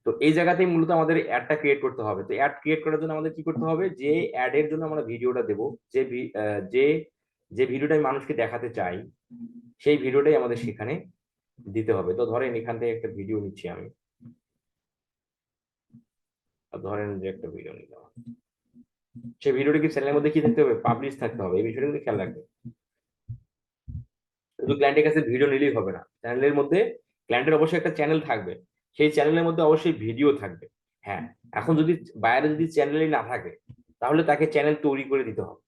তো এই জায়গাতেই মূলত আমাদের অ্যাডটা ক্রিয়েট করতে হবে। তো অ্যাড ক্রিয়েট করার জন্য আমাদের কি করতে হবে, যে অ্যাড এর জন্য আমরা ভিডিওটা দেব, যে যে যে ভিডিওটা আমি মানুষকে দেখাতে চাই, সেই ভিডিওটাই আমাদের সেখানে দিতে হবে। তো ধরেন এখান থেকে একটা ভিডিও নিচ্ছি আমি, ধরেন যে একটা ভিডিও নিলাম, সেই ভিডিওটা কি চ্যানেলের মধ্যে কি থাকতে হবে, পাবলিশ থাকতে হবে, এই বিষয়টা কিন্তু খেয়াল রাখবে। শুধু ক্লায়েন্টের কাছে ভিডিও নিলেই হবে না, চ্যানেলের মধ্যে ক্লায়েন্টের অবশ্যই একটা চ্যানেল থাকবে, সেই চ্যানেলের মধ্যে অবশ্যই ভিডিও থাকবে। হ্যাঁ, এখন যদি বাইরে যদি চ্যানেলই না থাকে, তাহলে তাকে চ্যানেল তৈরি করে দিতে হবে।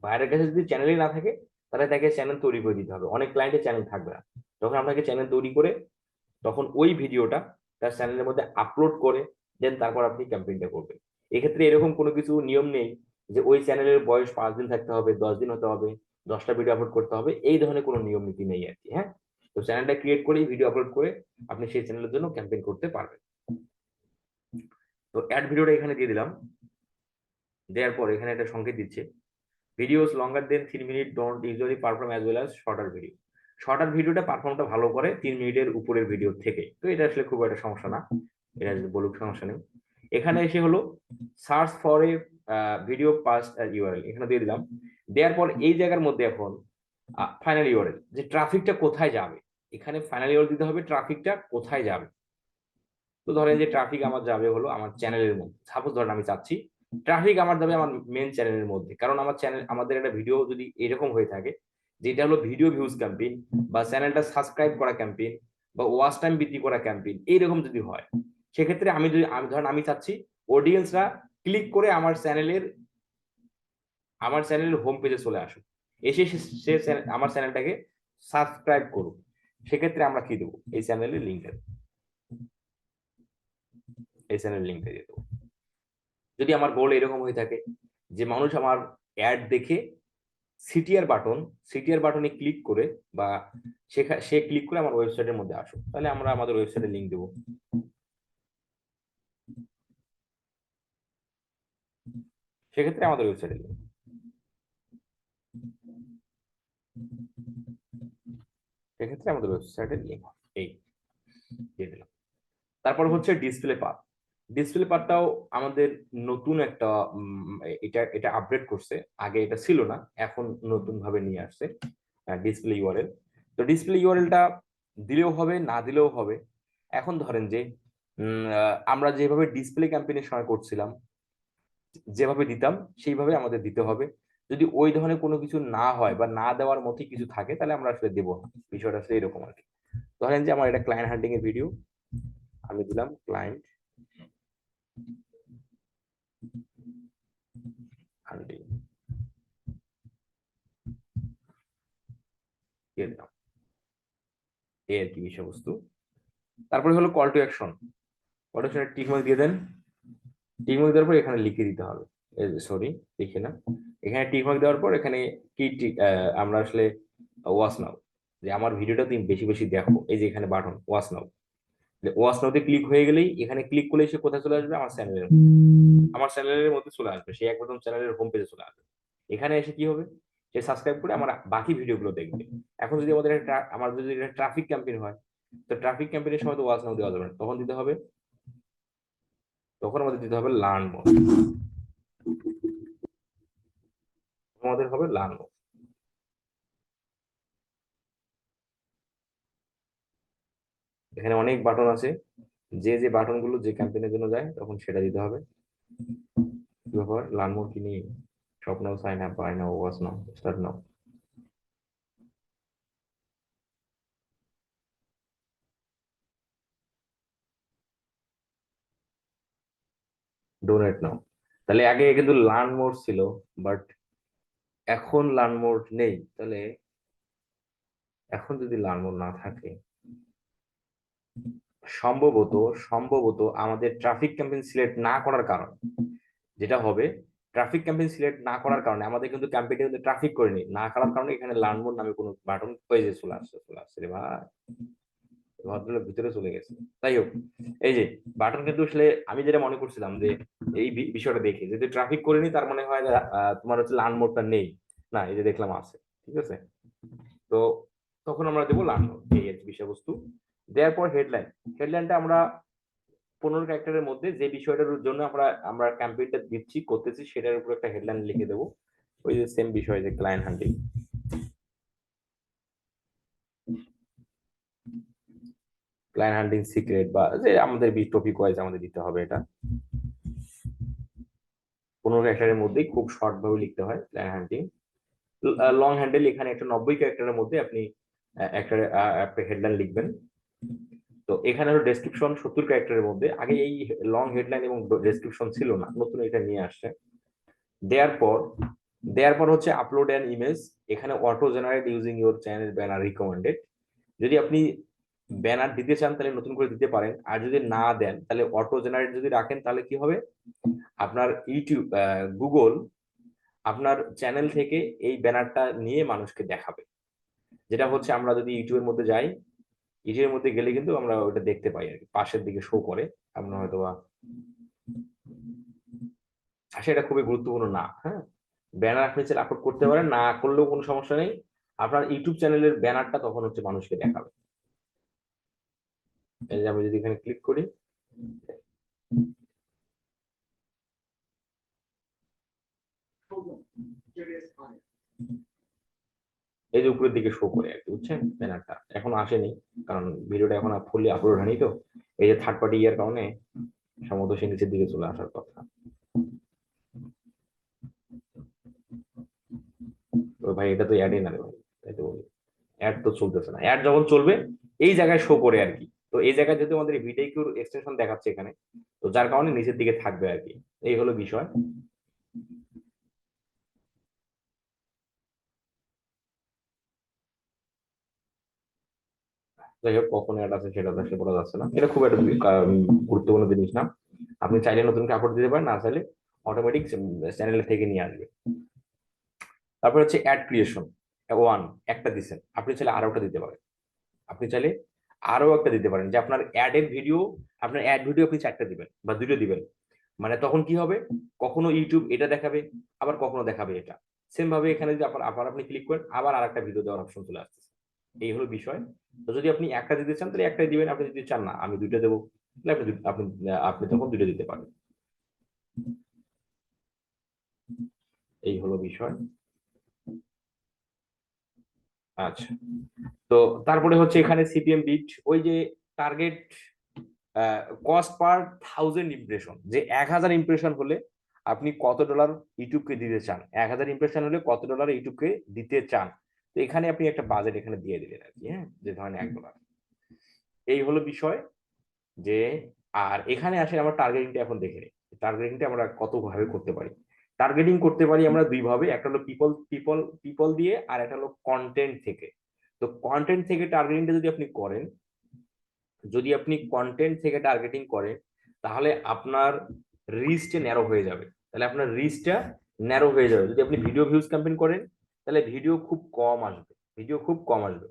বাইরের কাছে যদি চ্যানেলই না থাকে, তাহলে তাকে চ্যানেল তৈরি করে দিতে হবে। অনেক ক্লায়েন্টের চ্যানেল থাকবে না, তখন আপনাকে চ্যানেল তৈরি করে তখন ওই ভিডিওটা তার চ্যানেলের মধ্যে আপলোড করে দেন তারপর আপনি ক্যাম্পেইনটা করবেন। এক্ষেত্রে এরকম কোনো কিছু নিয়ম নেই যে ওই চ্যানেলের বয়স 5 দিন থাকতে হবে, 10 দিন হতে হবে, 10টা ভিডিও আপলোড করতে হবে, এই ধরনের কোনো নিয়ম নীতি নেই আর কি। হ্যাঁ, তো চ্যানেলটা ক্রিয়েট করে ভিডিও আপলোড করে আপনি সেই চ্যানেলের জন্য ক্যাম্পেইন করতে পারবেন। তো অ্যাড ভিডিওটা এখানে দিয়ে দিলাম, দেওয়ার পর এখানে একটা সংকেত দিচ্ছে videos longer than 3 minute don't usually perform as well as shorter video. Shorter ভিডিওটা পারফর্মটা ভালো করে 3 মিনিটের উপরের ভিডিও থেকে, তো এটা আসলে খুব একটা সমস্যা না, এটা যদি বলুক সমস্যা নেই। এখানে এসে হলো search for a video past URL, এখানে দিয়ে দিলাম। দেওয়ার পর এই জায়গার মধ্যে এখন ফাইনাল ইউআরএল, যে ট্রাফিকটা কোথায় যাবে, এখানে ফাইনালি দিতে হবে ট্রাফিকটা কোথায় যাবে। তো ধরেন যে ট্রাফিক আমার যাবে হলো আমার চ্যানেলের মধ্যে, সাপোজ ধরেন আমি চাচ্ছি ট্রাফিক আমার যাবে আমার মেন চ্যানেলের মধ্যে, কারণ আমার চ্যানেল, আমাদের একটা ভিডিও যদি এরকম হয়ে থাকে যেটা হলো ভিডিও ভিউজ ক্যাম্পেইন বা চ্যানেলটা সাবস্ক্রাইব করা ক্যাম্পেইন বা ওয়াচ টাইম বৃদ্ধি করা ক্যাম্পেইন, এইরকম যদি হয়, সেক্ষেত্রে আমি ধরেন আমি চাচ্ছি অডিয়েন্সরা ক্লিক করে আমার চ্যানেলের হোম পেজে চলে আসুক, এসে আমার চ্যানেলটাকে সাবস্ক্রাইব করুক। সেক্ষেত্রে আমরা কি দেবো, এই চ্যানেলের লিঙ্কটা দিয়ে দেবো। যদি আমার গোল এরকম হয়ে থাকে যে মানুষ আমার অ্যাড দেখে সিটিআর বাটনে ক্লিক করে বা সে ক্লিক করে আমার ওয়েবসাইটের মধ্যে আসুক, তাহলে আমরা আমাদের ওয়েবসাইটের লিঙ্ক দেবো। সেক্ষেত্রে আমাদের ওয়েবসাইটের লিঙ্ক সেক্ষেত্রে আমাদের ওয়েবসাইটের লিঙ্ক এই দিয়ে দিলাম। তারপর হচ্ছে ডিসপ্লে পাথটাও আমাদের নতুন একটা এটা আপডেট করছে, আগে এটা ছিল না, এখন নতুন ভাবে নিয়ে আসছে ডিসপ্লে ইউআরএল। তো ডিসপ্লে ইউআরএলটা দিলেও হবে না দিলেও হবে। এখন ধরেন যে আমরা যেভাবে ডিসপ্লে ক্যাম্পেইনের সময় করছিলাম, যেভাবে দিতাম সেইভাবে আমাদের দিতে হবে। যদি ওই ধরনের কোনো কিছু না হয় বা না দেওয়ার মতো কিছু থাকে, তাহলে আমরা আসলে দেবো না। বিষয়টা আসলে এরকম আর কি। ধরেন যে আমার এটা ক্লায়েন্ট হান্টিং এর ভিডিও, আমি দিলাম ক্লায়েন্ট হান্টিং, দিয়ে দিলাম এই আর কি বিষয়বস্তু। তারপরে হলো call to action, call to অ্যাকশনের টিকমার্ক দিয়ে দেন। টিকমার্ক দেওয়ার পর এখানে লিখে দিতে হবে, সরি লিখে না, এখানে টিকমার্ক দেওয়ার পর এখানে কি আমরা আসলে ওয়াচ নাও, যে আমার ভিডিওটা তুমি বেশি বেশি দেখো, এই যে এখানে বাটন ওয়াচ নাও, ওয়াচ নাওতে ক্লিক হয়ে গেলেই, এখানে ক্লিক করলে সে কোথায় চলে আসবে, আমার চ্যানেলের মধ্যে চলে আসবে, সে একদম চ্যানেলের হোম পেজে চলে আসবে। এখানে এসে কি হবে, সে সাবস্ক্রাইব করে আমার বাকি ভিডিওগুলো দেখবে। এখন যদি আমার যদি এটা ট্রাফিক ক্যাম্পেইন হয়, তো ট্রাফিক ক্যাম্পেইনের সময় তো ওয়াচ নাও দেওয়া যাবে না, তখন আমাদের দিতে হবে লার্ন মোর, আমাদের হবে লার্ন মোর। এখানে অনেক বাটন আছে, যে যে বাটন গুলো যে ক্যাম্পেইনের জন্য যায় তখন সেটা দিতে হবে। কি ব্যাপার, লার্ন মোর কি নিয়ে, shop now, sign up, buy now, watch now, start now, donate now. তাহলে আগে কিন্তু লার্ন মোর ছিল, বাট এখন লার্ন মোর নেই। তাহলে এখন যদি লার্ন মোর না থাকে, সম্ভবত সম্ভবত আমাদের ট্রাফিক ক্যাম্পেইন সিলেক্ট না করার কারণে যেটা হবে, ট্রাফিক ক্যাম্পেইন সিলেক্ট না করার কারণে আমাদের কিন্তু ক্যাম্পেইনটা কিন্তু ট্রাফিক করেনি, না করার কারণে এখানে লার্ন মোর নামে কোনো বাটন পেজে চলে আসছে রে ভাই, ভদ্রলোক ভিতরে চলে গেছে। তাই হোক, এই যে বাটন কিন্তু আসলে আমি যেটা মনে করছিলাম যে এই বিষয়টা দেখে যদি ট্রাফিক করিনি, তার মানে হয় তোমার হচ্ছে লার্ন মোডটা নেই, না এই যে দেখলাম আছে। ঠিক আছে, তো তখন আমরা দেবো লার্ন মোড, এই আর কি বিষয়বস্তু। দেওয়ার পর হেডলাইনটা আমরা 15 ক্যারেক্টারের মধ্যে যে বিষয়টার জন্য আমরা আমরা ক্যাম্পেইনটা করতেছি সেটার উপর একটা হেডলাইন লিখে দেবো, ওই যে সেম বিষয় যে ক্লায়েন্ট হান্টিং, সিক্রেট, বা যে আমাদের টপিক ওয়াইজ আমাদের দিতে হবে এটা। 15 ক্যারেক্টারের মধ্যেই খুব শর্ট ভাবে লিখতে হয় ক্লায়েন্ট হান্টিং। লং হ্যান্ডেল এখানে একটা 90 ক্যারেক্টারের মধ্যে আপনি একটা একটা হেডলাইন লিখবেন। তো এখানে হলো ডেসক্রিপশন 70 ক্যারেক্টারের মধ্যে, আগে এই লং হেডলাইন এবং ডেসক্রিপশন ছিল না, নতুন এটা নিয়ে আসছে। দেওয়ার পর হচ্ছে আপলোড অ্যান ইমেজ, এখানে auto generate using your channel banner recommended. যদি আপনি ব্যানার দিতে চান তাহলে নতুন করে দিতে পারেন, আর যদি না দেন তাহলে অটো জেনারেট যদি রাখেন তাহলে কি হবে, আপনার ইউটিউব গুগল আপনার চ্যানেল থেকে এই ব্যানারটা নিয়ে মানুষকে দেখাবে। যেটা হচ্ছে আমরা যদি ইউটিউবের মধ্যে যাই, ইউটিউবের মধ্যে গেলে কিন্তু আমরা ওটা দেখতে পাই আর কি, পাশের দিকে শো করে। আপনার হয়তো বা সেটা খুবই গুরুত্বপূর্ণ না, হ্যাঁ। ব্যানার আপনি চাইলে আপলোড করতে পারেন, না করলেও কোনো সমস্যা নেই, আপনার ইউটিউব চ্যানেলের ব্যানারটা তখন হচ্ছে মানুষকে দেখাবে। এই যে আমি যদি এখানে ক্লিক করি, এই যে উপরের দিকে শো করে আর কি, বুঝছেন ব্যানারটা এখন আসেনি কারণ ভিডিওটা এখন ফুললি আপলোড হয়নি, তো এই যে থার্ড পার্টি ইয়ার কারণে সম্ভবত সে নিচের দিকে চলে আসার কথা। তো ভাই এটা তো অ্যাডই না রে ভাই, তাই তো বলি অ্যাড তো চলতেছে না, অ্যাড যখন চলবে এই জায়গায় শো করে আর কি। তো এই জায়গায় যেহেতু আমাদের ভিডিওর এক্সটেনশন দেখাচ্ছে এখানে, তো যার কারণে নিচের দিকে থাকবে আর কি, এই হলো বিষয়। যাই হোক কখন অ্যাড আছে সেটা তো আসলে বলা যাচ্ছে না, এটা খুব একটা গুরুত্বপূর্ণ জিনিস না। আপনি চাইলে নতুন কাপড় দিতে পারেন, না চাইলে অটোমেটিক চ্যানেল থেকে নিয়ে আসবে। তারপর হচ্ছে অ্যাড ক্রিয়েশন, ওয়ান একটা দিচ্ছেন, আপনি চাইলে আরো একটা দিতে পারেন। আপনি চাইলে আরো একটা দিতে পারেন, যে আপনার অ্যাডের ভিডিও, আপনার অ্যাড ভিডিও আপনি চারটা দিবেন বা দুটো দিবেন। মানে তখন কি হবে, কখনো ইউটিউব এটা দেখাবে, আবার কখনো দেখাবে এটা। সেম ভাবে এখানে যদি আবার আবার আপনি ক্লিক করেন, আবার আরেকটা ভিডিও দেওয়ার অপশন চলে আসতেছে। এই হলো বিষয়। তো যদি আপনি একটা দিতে চান তাহলে একটাই দিবেন, আপনি যদি চান না আমি দুইটা দেবো তাহলে আপনি আপনি তখন দুটো দিতে পারেন। এই হলো বিষয়। আচ্ছা, তো তারপরে হচ্ছে এখানে সিপিএম বিট, ওই যে টার্গেট কস্ট পার 1000 ইমপ্রেশন, যে 1000 ইমপ্রেশন হলে আপনি কত ডলার ইউটিউবকে দিতে চান, 1000 ইমপ্রেশন হলে কত ডলার ইউটিউবকে দিতে চান। তো এখানে আপনি একটা বাজেট এখানে দিয়ে দিলেন আর কি, হ্যাঁ, যে ধরেন $1। এই হলো বিষয় যে, আর এখানে আসে আমরা টার্গেটিংটা এখন দেখে নিই। টার্গেটিংটা আমরা কত ভাবে করতে পারি। টার্গেটিং করতে পারি আমরা দুই ভাবে, একটা হলো পিপল পিপল পিপল দিয়ে, আর একটা হলো কন্টেন্ট থেকে। তো কন্টেন্ট থেকে টার্গেটিংটা যদি আপনি করেন, যদি আপনি কন্টেন্ট থেকে টার্গেটিং করেন, তাহলে আপনার রিচটা ন্যারো হয়ে যাবে। তাহলে আপনার রিচটা ন্যারো হয়ে যাবে। যদি আপনি ভিডিও ভিউজ ক্যাম্পেইন করেন, তাহলে ভিডিও খুব কম আসবে, ভিডিও খুব কম আসবে।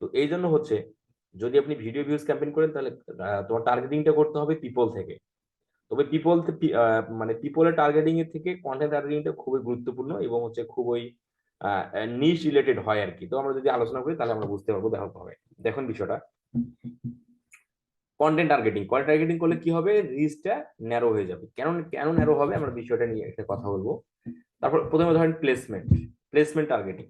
তো এই জন্য হচ্ছে, যদি আপনি ভিডিও ভিউজ ক্যাম্পেইন করেন, তাহলে তোমার টার্গেটিংটা করতে হবে পিপল থেকে। তবে পিপল মানে পিপলের টার্গেটিং এর থেকে কন্টেন্ট টার্গেটিংটা খুবই গুরুত্বপূর্ণ এবং হচ্ছে খুবই নিশ রিলেটেড হয় আর কি। তো আমরা যদি আলোচনা করি তাহলে আমরা বুঝতে পারবো, দেখা হবে। দেখুন বিষয়টা, কন্টেন্ট টার্গেটিং করলে কি হবে, রিচটা ন্যারো হয়ে যাবে। কেন কেন ন্যারো হবে, আমরা বিষয়টা নিয়ে একটা কথা বলবো। তারপর প্রথমে ধরেন প্লেসমেন্ট, প্লেসমেন্ট টার্গেটিং।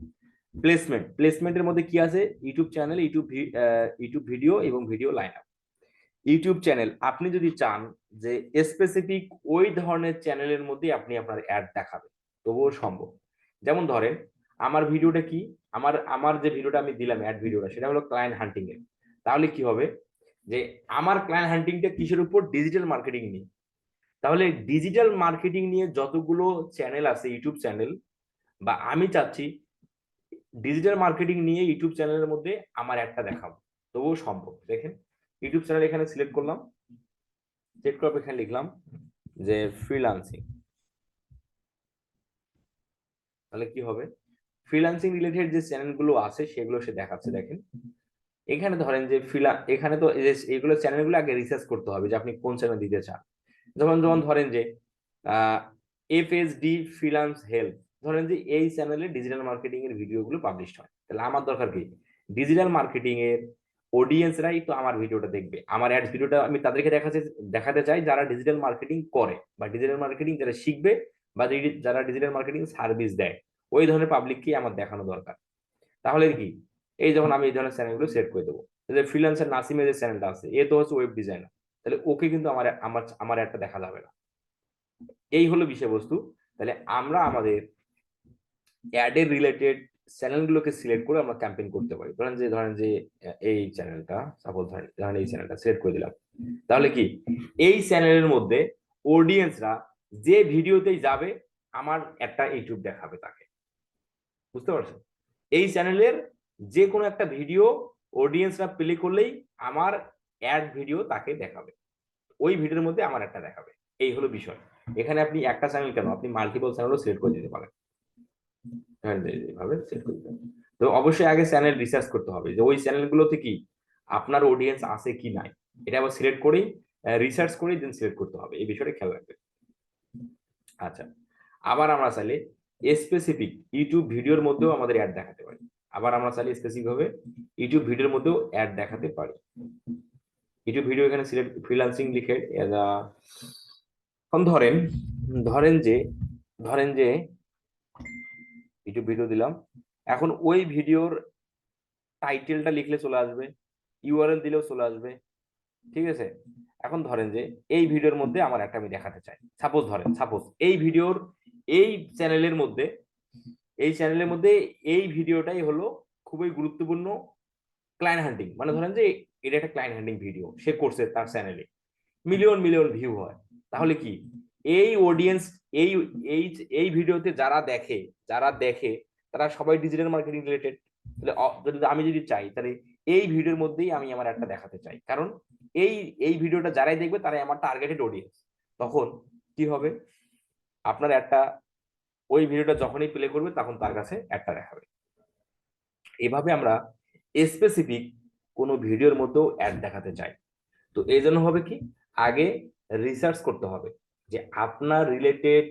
প্লেসমেন্টের মধ্যে কি আছে, ইউটিউব চ্যানেল, ইউটিউব ভিডিও এবং video line up. YouTube channel, আপনি যদি চান যে স্পেসিফিক ওই ধরনের চ্যানেলের মধ্যে আপনি আপনার অ্যাড দেখাবেন, তবুও সম্ভব। যেমন ধরেন আমার ভিডিওটা কি, আমার আমার যে ভিডিওটা আমি দিলাম অ্যাড ভিডিওটা, সেটা হলো ক্লায়েন্ট হান্টিং এর। তাহলে কি হবে, যে আমার ক্লায়েন্ট হান্টিংটা কিসের উপর, ডিজিটাল মার্কেটিং নিয়ে। তাহলে ডিজিটাল মার্কেটিং নিয়ে যতগুলো চ্যানেল আছে ইউটিউব চ্যানেল, বা আমি চাচ্ছি ডিজিটাল মার্কেটিং নিয়ে ইউটিউব চ্যানেলের মধ্যে আমার একটা দেখাবো, তবুও সম্ভব। দেখেন ইউটিউব চ্যানেল এখানে সিলেক্ট করলাম, সিলেক্ট করে এখানে লিখলাম যে ফ্রিল্যান্সিং। তাহলে কি হবে, ফ্রিল্যান্সিং রিলেটেড যে চ্যানেলগুলো আছে সেগুলো সে দেখাচ্ছে। দেখেন এখানে ধরেন যে এখানে তো এইগুলো চ্যানেলগুলো আগে রিসার্চ করতে হবে যে আপনি কোন চ্যানেল দিতে চান। যেমন যেমন ধরেন যে FSD ফ্রিল্যান্স হেল্প, ধরেন যে এই চ্যানেলে ডিজিটাল মার্কেটিং এর ভিডিওগুলো পাবলিশ হয়, তাহলে আমার দরকার কি, ডিজিটাল মার্কেটিং এর অডিয়েন্সরাই তো আমার ভিডিওটা দেখবে, আমার অ্যাড ভিডিওটা আমি তাদেরকে দেখাতে চাই যারা ডিজিটাল মার্কেটিং করে বা ডিজিটাল মার্কেটিং যারা শিখবে, বা যারা ডিজিটাল মার্কেটিং সার্ভিস দেয়, ওই ধরনের পাবলিককে আমার দেখানো দরকার। তাহলে কি, এই যখন আমি এই ধরনের চ্যানেলগুলো সেট করে দেবো, যে ফ্রিল্যান্সার নাসিমের যে চ্যানেলটা আছে, এ তো হচ্ছে ওয়েব ডিজাইনার, তাহলে ওকে কিন্তু আমার আমার আমার একটা দেখা যাবে না। এই হলো বিষয়বস্তু। তাহলে আমরা আমাদের অ্যাডের রিলেটেড চ্যানেলগুলোকে সিলেক্ট করে আমরা ক্যাম্পেইন করতে পারি। ধরেন যে এই চ্যানেলটা, সাপোজ ধরেন এই চ্যানেলটা সিলেক্ট করে দিলাম। তাহলে কি, এই চ্যানেলের মধ্যে অডিয়েন্সরা যে ভিডিওতেই যাবে আমার একটা ইউটিউব দেখাবে তাকে, বুঝতে পারছেন। এই চ্যানেলের যে কোনো একটা ভিডিও অডিয়েন্সরা প্লে করলেই আমার অ্যাড ভিডিও তাকে দেখাবে, ওই ভিডিওর মধ্যে আমার একটা দেখাবে। এই হলো বিষয়। এখানে আপনি একটা চ্যানেল কেন, আপনি মাল্টিপল চ্যানেলও সিলেক্ট করে দিতে পারেন। হ্যাঁ, এইভাবে সেট করতে হবে। তো অবশ্যই আগে চ্যানেল রিসার্চ করতে হবে যে ওই চ্যানেলগুলোতে কি আপনার অডিয়েন্স আছে কি নাই, এটা আবার সিলেক্ট করেই রিসার্চ করেই দেন সিলেক্ট করতে হবে, এই বিষয়টা খেয়াল রাখবেন। আচ্ছা, আবার আমরা চাইলে স্পেসিফিক ইউটিউব ভিডিওর মধ্যেও আমাদের অ্যাড দেখাতে পারি। আবার আমরা চাইলে স্পেসিফিক ভাবে ইউটিউব ভিডিওর মধ্যেও অ্যাড দেখাতে পারি। ইউটিউব ভিডিও এখানে সিলেক্ট ফ্রিল্যান্সিং লিখে ধরেন ধরেন যে ধরেন যে ইউটিউব ভিডিও দিলাম, এখন ওই ভিডিওর টাইটেলটা লিখলে চলে আসবে, ইউআরএল দিলেও চলে আসবে, ঠিক আছে। এখন ধরেন যে এই ভিডিওর মধ্যে আমার একটা আমি দেখাতে চাই, সাপোজ এই ভিডিওর এই চ্যানেলের মধ্যে এই চ্যানেলের মধ্যে এই ভিডিওটাই হলো খুবই গুরুত্বপূর্ণ ক্লায়েন্ট হান্টিং, মানে ধরেন যে এটা একটা ক্লায়েন্ট হান্টিং ভিডিও সে করছে তার চ্যানেলে, মিলিয়ন মিলিয়ন ভিউ হয়, তাহলে কি এই অডিয়েন্স এই এই এই ভিডিওতে যারা দেখে তারা সবাই ডিজিটাল মার্কেটিং রিলেটেড। তাহলে যদি আমি যদি চাই তাহলে এই ভিডিওর মধ্যেই আমি আমার একটা দেখাতে চাই, কারণ এই এই ভিডিওটা যারাই দেখবে তারাই আমার টার্গেটেড অডিয়েন্স। তখন কি হবে, আপনার একটা ওই ভিডিওটা যখনই প্লে করবে তখন তার কাছে একটা দেখাবে। এভাবে আমরা স্পেসিফিক কোনো ভিডিওর মধ্যেও অ্যাড দেখাতে চাই। তো এই জন্য হবে কি, আগে রিসার্চ করতে হবে যে আপনার রিলেটেড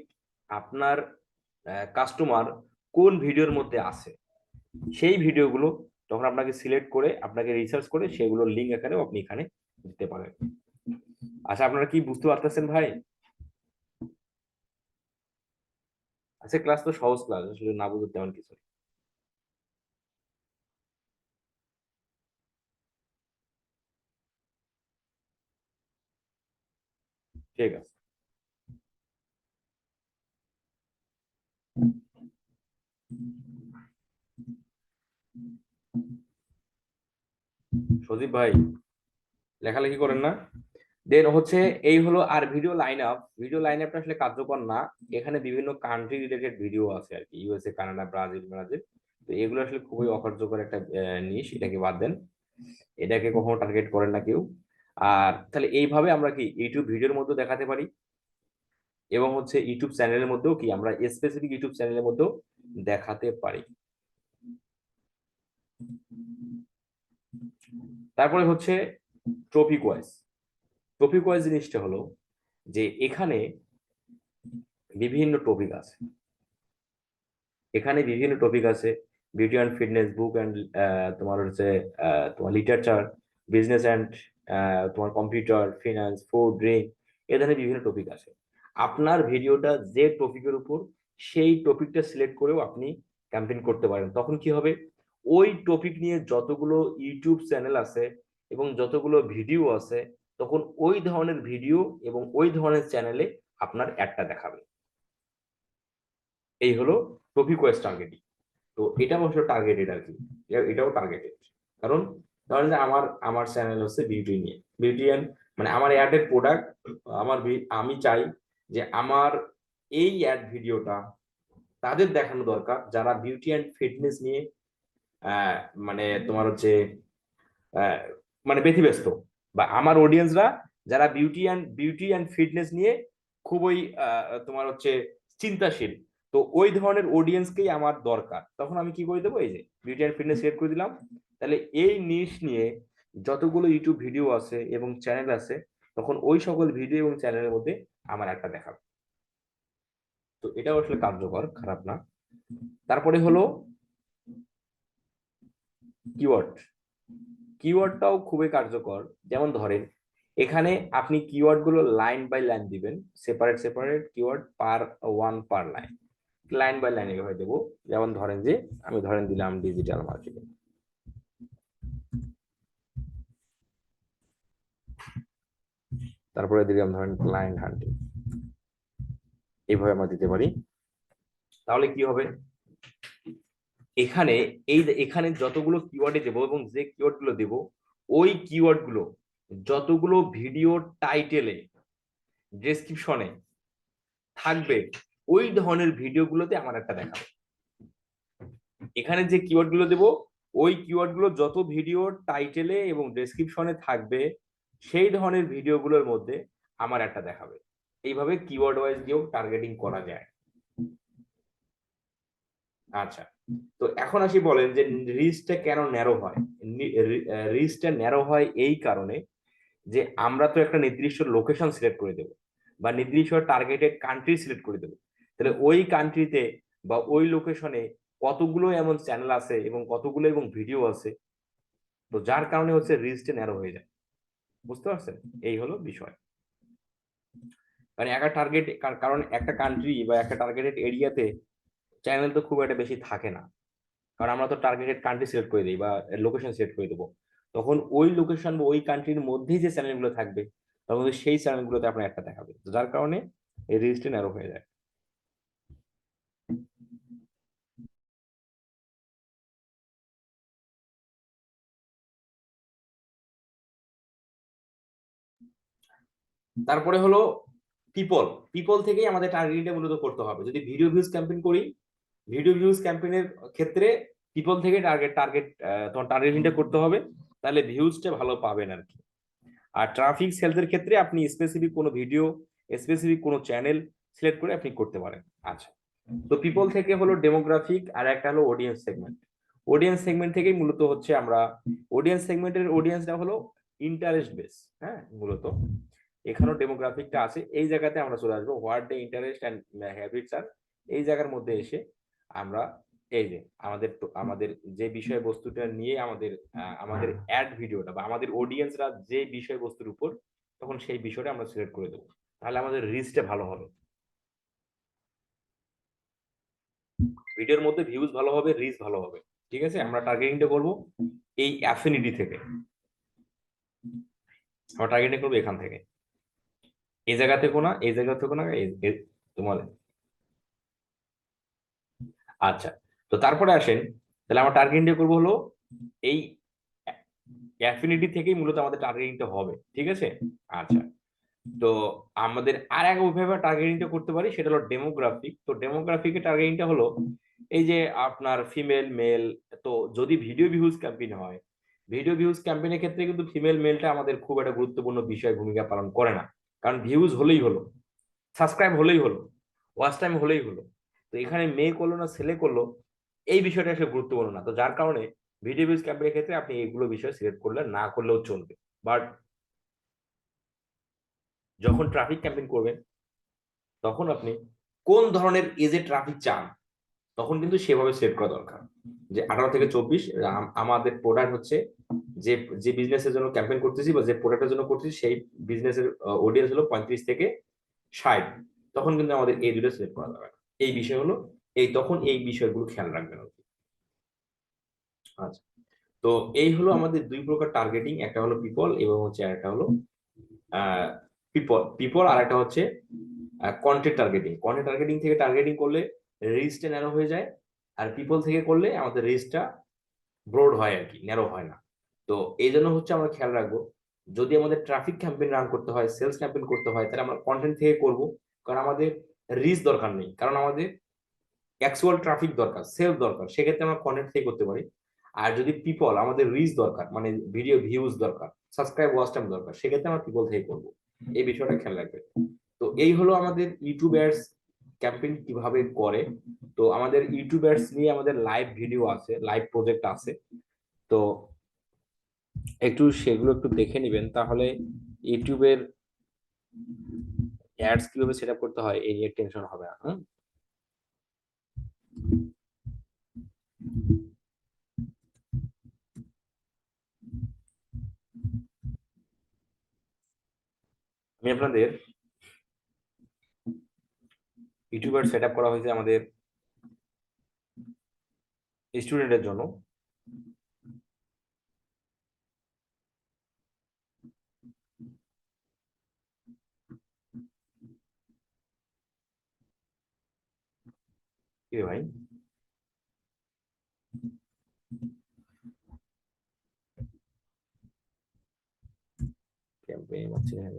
আপনার কাস্টমার কোন ভিডিওর মধ্যে আছে, সেই ভিডিওগুলো তখন আপনাকে সিলেক্ট করে আপনাকে রিসার্চ করে সেগুলোর লিঙ্ক আকারেও আপনি এখানে দিতে পারেন। আচ্ছা, আপনারা কি বুঝতে পারতেছেন ভাই? আচ্ছা, ক্লাস তো সহজ ক্লাস, আসলে না বুঝতে তেমন কিছু নেই। ঠিক আছে। সজীব ভাই, লেখালেখি করেন না? দেন হচ্ছে এই হলো, আর ভিডিও লাইন আপটা আসলে কার্যকর না। এখানে বিভিন্ন কান্ট্রি রিলেটেড ভিডিও আছে আর কি, ইউএসএ, কানাডা, ব্রাজিল। তো এগুলো আসলে খুবই অকার্যকর একটা নিশ, এটাকে বাদ দেন, এটাকে কখনো টার্গেট করেন না কেউ। আর তাহলে এইভাবে আমরা কি ইউটিউব ভিডিওর মধ্যে দেখাতে পারি, এবং হচ্ছে ইউটিউব চ্যানেলের মধ্যেও কি আমরা স্পেসিফিক ইউটিউব চ্যানেলের মধ্যেও দেখাতে পারি। তারপরে হচ্ছে টপিক ওয়াইজ জিনিসটা হলো যে এখানে বিভিন্ন টপিক আছে, beauty and fitness, book and তোমার হচ্ছে তোমার লিটারেচার, বিজনেস অ্যান্ড তোমার কম্পিউটার, ফিনান্স, ফুড, ড্রিঙ্ক, এ ধরনের বিভিন্ন টপিক আছে। আপনার ভিডিওটা যে টপিকের উপর, সেই টপিকটা সিলেক্ট করেও আপনি ক্যাম্পেইন করতে পারেন। তখন কি হবে, ওই টপিক নিয়ে যতগুলো ইউটিউব চ্যানেল আছে এবং যতগুলো ভিডিও আছে, তখন ওই ধরনের ভিডিও এবং ওই ধরনের চ্যানেলে আপনার অ্যাডটা দেখাবে। এই হলো টপিক ওয়াইজ টার্গেটিং। তো এটা অবশ্য টার্গেটেড আর কি, এটাও টার্গেটেড। কারণ ধরেন যে আমার চ্যানেল হচ্ছে বিউটি নিয়ে, বিউটিয়ান, মানে আমার অ্যাডের প্রোডাক্ট, আমি চাই যে আমার এই অ্যাড ভিডিওটা তাদের দেখানো দরকার যারা বিউটি অ্যান্ড ফিটনেস নিয়ে আহ, মানে তোমার হচ্ছে আহ, মানে ব্যতিব্যস্ত, বা আমার অডিয়েন্সরা যারা বিউটি অ্যান্ড ফিটনেস নিয়ে খুবই তোমার হচ্ছে চিন্তাশীল। তো ওই ধরনের অডিয়েন্সকেই আমার দরকার। তখন আমি কি করে দেবো, এই যে বিউটি অ্যান্ড ফিটনেস সিলেক্ট করে দিলাম। তাহলে এই নিশ নিয়ে যতগুলো ইউটিউব ভিডিও আছে এবং চ্যানেল আছে, তখন ওই সকল ভিডিও এবং চ্যানেলের মধ্যে আমার একটা দেখাবে। তো এটাও আসলে কার্যকর, খারাপ না। তারপরে হলো কিওয়ার্ড। কিওয়ার্ডটাও খুবই কার্যকর। যেমন ধরেন এখানে আপনি কিওয়ার্ড গুলো লাইন বাই লাইন দিবেন, separate separate keyword per line, line by line এভাবে দেবো। যেমন ধরেন যে আমি দিলাম ডিজিটাল মার্কেটিং, তারপরে দিলাম ধরেন ক্লায়েন্ট হান্টিং, এইভাবে আমরা দিতে পারি। তাহলে কি হবে, এখানে এখানে যতগুলো কিওয়ার্ডে দেবো এবং যে কিওয়ার্ড গুলো দেবো, ওই কিওয়ার্ড গুলো যতগুলো ভিডিও টাইটেলে, ডেসক্রিপশনে থাকবে, ওই ধরনের ভিডিওগুলোতে আমার একটা দেখাবে। এখানে যে কিওয়ার্ড গুলো দেবো, ওই কিওয়ার্ড গুলো যত ভিডিও টাইটেলে এবং ডেসক্রিপশনে থাকবে, সেই ধরনের ভিডিওগুলোর মধ্যে আমার একটা দেখাবে। এইভাবে কিওয়ার্ড ওয়াইজ দিয়েও টার্গেটিং করা যায়। আচ্ছা, তো এখন আসি, বলেন যে রিচটা কেন ন্যারো হয়। রিচটা ন্যারো হয় এই কারণে যে আমরা তো একটা নির্দিষ্ট লোকেশন সিলেক্ট করে দেবো, বা নির্দিষ্ট টার্গেটেড কান্ট্রি সিলেক্ট করে দেবো। তাহলে ওই কান্ট্রিতে বা ওই লোকেশনে কতগুলো এমন চ্যানেল আছে এবং কতগুলো এবং ভিডিও আছে, তো যার কারণে হচ্ছে রিচটা ন্যারো হয়ে যায়। বুঝতে পারছেন? এই হলো বিষয়। মানে একটা টার্গেট, কারণ একটা কান্ট্রি বা একটা টার্গেটেড এরিয়াতে চ্যানেল তো খুব একটা বেশি থাকে না। কারণ আমরা তো টার্গেটেড কান্ট্রি সিলেক্ট করে দিই বা লোকেশন সিলেক্ট করে দেবো, তখন ওই লোকেশন বা ওই কান্ট্রির মধ্যেই যে চ্যানেলগুলো থাকবে তখন কিন্তু সেই চ্যানেলগুলোতে আপনার একটা দেখাবে, তো যার কারণে এই রিচটা ন্যারো হয়ে যায়। তারপরে হলো পিপল। পিপল থেকেই আমাদের টার্গেটিংটা মূলত করতে হবে। যদি ভিডিও ভিউজ ক্যাম্পেইন করি, ভিডিও ভিউজ ক্যাম্পেইনের ক্ষেত্রে পিপল থেকে টার্গেট টার্গেট তোমার টার্গেটিংটা করতে হবে, তাহলে ভিউজটা ভালো পাবেন আর কি। আর ট্রাফিক সেলসের ক্ষেত্রে আপনি স্পেসিফিক কোনো ভিডিও, স্পেসিফিক কোনো চ্যানেল সিলেক্ট করে আপনি করতে পারেন। আচ্ছা, তো পিপল থেকে হলো ডেমোগ্রাফিক, আর একটা হলো অডিয়েন্স সেগমেন্ট। অডিয়েন্স সেগমেন্ট থেকেই মূলত হচ্ছে আমরা অডিয়েন্স সেগমেন্টের অডিয়েন্সটা হলো ইন্টারেস্ট বেস। হ্যাঁ, মূলত এখানেও ডেমোগ্রাফিকটা আছে, এই জায়গাতে আমরা চলে আসবো what the interest and habits are. এই জায়গার মধ্যে এসে আমরা এই যে আমাদের যে বিষয়বস্তুটা নিয়ে আমাদের অ্যাড ভিডিওটা বা আমাদের অডিয়েন্সরা যে বিষয়বস্তুর উপর, তখন সেই বিষয়টা আমরা সিলেক্ট করে দেবো, তাহলে আমাদের রিচটা ভালো হবে, ভিডিওর মধ্যে ভিউজ ভালো হবে, রিচ ভালো হবে। ঠিক আছে, আমরা টার্গেটিংটা করব এই অ্যাফিনিটি থেকে, আমরা টার্গেটিং করবো এখান থেকে, এই জায়গা থেকে না, এই জায়গা থেকে না, তোমার। আচ্ছা, তো তারপরে আসেন, তাহলে আমরা টার্গেটিংটা করবো হলো এই অ্যাফিনিটি থেকেই মূলত আমাদের টার্গেটিংটা হবে। ঠিক আছে, আচ্ছা, তো আমাদের আর এক ভাবে টার্গেটিংটা করতে পারি, সেটা হলো ডেমোগ্রাফিক। তো ডেমোগ্রাফিকের টার্গেটিংটা হলো এই যে আপনার ফিমেল মেল। তো যদি ভিডিও ভিউজ ক্যাম্পেইন হয়, ভিডিও ভিউজ ক্যাম্পেইনের ক্ষেত্রে কিন্তু ফিমেল মেলটা আমাদের খুব একটা গুরুত্বপূর্ণ বিষয় ভূমিকা পালন করে না, কারণ ভিউজ হলেই হলো, সাবস্ক্রাইব হলেই হলো, ওয়াচ টাইম হলেই হলো। তো এখানে মেয়ে করলো না ছেলে করলো, এই বিষয়টা আসলে গুরুত্বপূর্ণ না। তো যার কারণে ভিডিও ভিউজ ক্যাম্পেইনের ক্ষেত্রে আপনি এইগুলো বিষয় সিলেক্ট করলে না করলেও চলবে। বাট যখন ট্রাফিক ক্যাম্পেইন করবেন, তখন আপনি কোন ধরনের এজে ট্রাফিক চান, তখন কিন্তু সেভাবে সেট করা দরকার। যে 18 থেকে 24, আমাদের প্রোডাক্ট হচ্ছে যে যে বিজনেসের জন্য ক্যাম্পেইন করতেছি বা যে প্রোডাক্টের জন্য করতেছি, সেই বিজনেসের অডিয়েন্স হলো 35 থেকে 60, তখন কিন্তু আমাদের এই দুটো সিলেক্ট করা দরকার। এই বিষয় হলো এই, তখন এই বিষয়গুলো খেয়াল রাখবেন আর কি। আচ্ছা, তো এই হলো আমাদের দুই প্রকার টার্গেটিং, একটা হলো পিপল এবং হচ্ছে আরেকটা হলো পিপল পিপল, আর একটা হচ্ছে কন্টেন্ট টার্গেটিং। কন্টেন্ট টার্গেটিং থেকে টার্গেটিং করলে রিচটা ন্যারো হয়ে যায়, আর পিপল থেকে করলে আমাদের রিচটা ব্রড হয় আর কি, ন্যারো হয় না। তো এই জন্য হচ্ছে আমরা খেয়াল রাখবো, যদি আমাদের ট্রাফিক ক্যাম্পেইন রান করতে হয়, সেলস ক্যাম্পেইন করতে হয়, তাহলে আমরা কন্টেন্ট থেকে করব, কারণ আমাদের রিচ দরকার নেই, কারণ আমাদের অ্যাকচুয়াল ট্রাফিক দরকার, সেলস দরকার, সেক্ষেত্রে আমরা কন্টেন্ট থেকে করতে পারি। আর যদি পিপল, আমাদের রিচ দরকার, মানে ভিডিও ভিউজ দরকার, সাবস্ক্রাইব ওয়াচ টাইম দরকার, সেক্ষেত্রে আমরা পিপল থেকে করবো। এই বিষয়টা খেয়াল রাখবে। তো এই হলো আমাদের ইউটিউব অ্যাডস ক্যাম্পেইন কিভাবে করে। তো আমাদের ইউটিউব অ্যাডস নিয়ে আমাদের লাইভ ভিডিও আছে, লাইভ প্রজেক্ট আছে। তো একটু সেগুলো একটু দেখে নিবেন, তাহলে ইউটিউবের অ্যাডস কিভাবে সেট আপ করতে হয় এই নিয়ে টেনশন হবে না। হুম, আমি আপনাদের ইউটিউবের সেট আপ করা হয়েছে আমাদের স্টুডেন্টের জন্য। কি রে ভাই, ক্যাম্পেইন হচ্ছে না।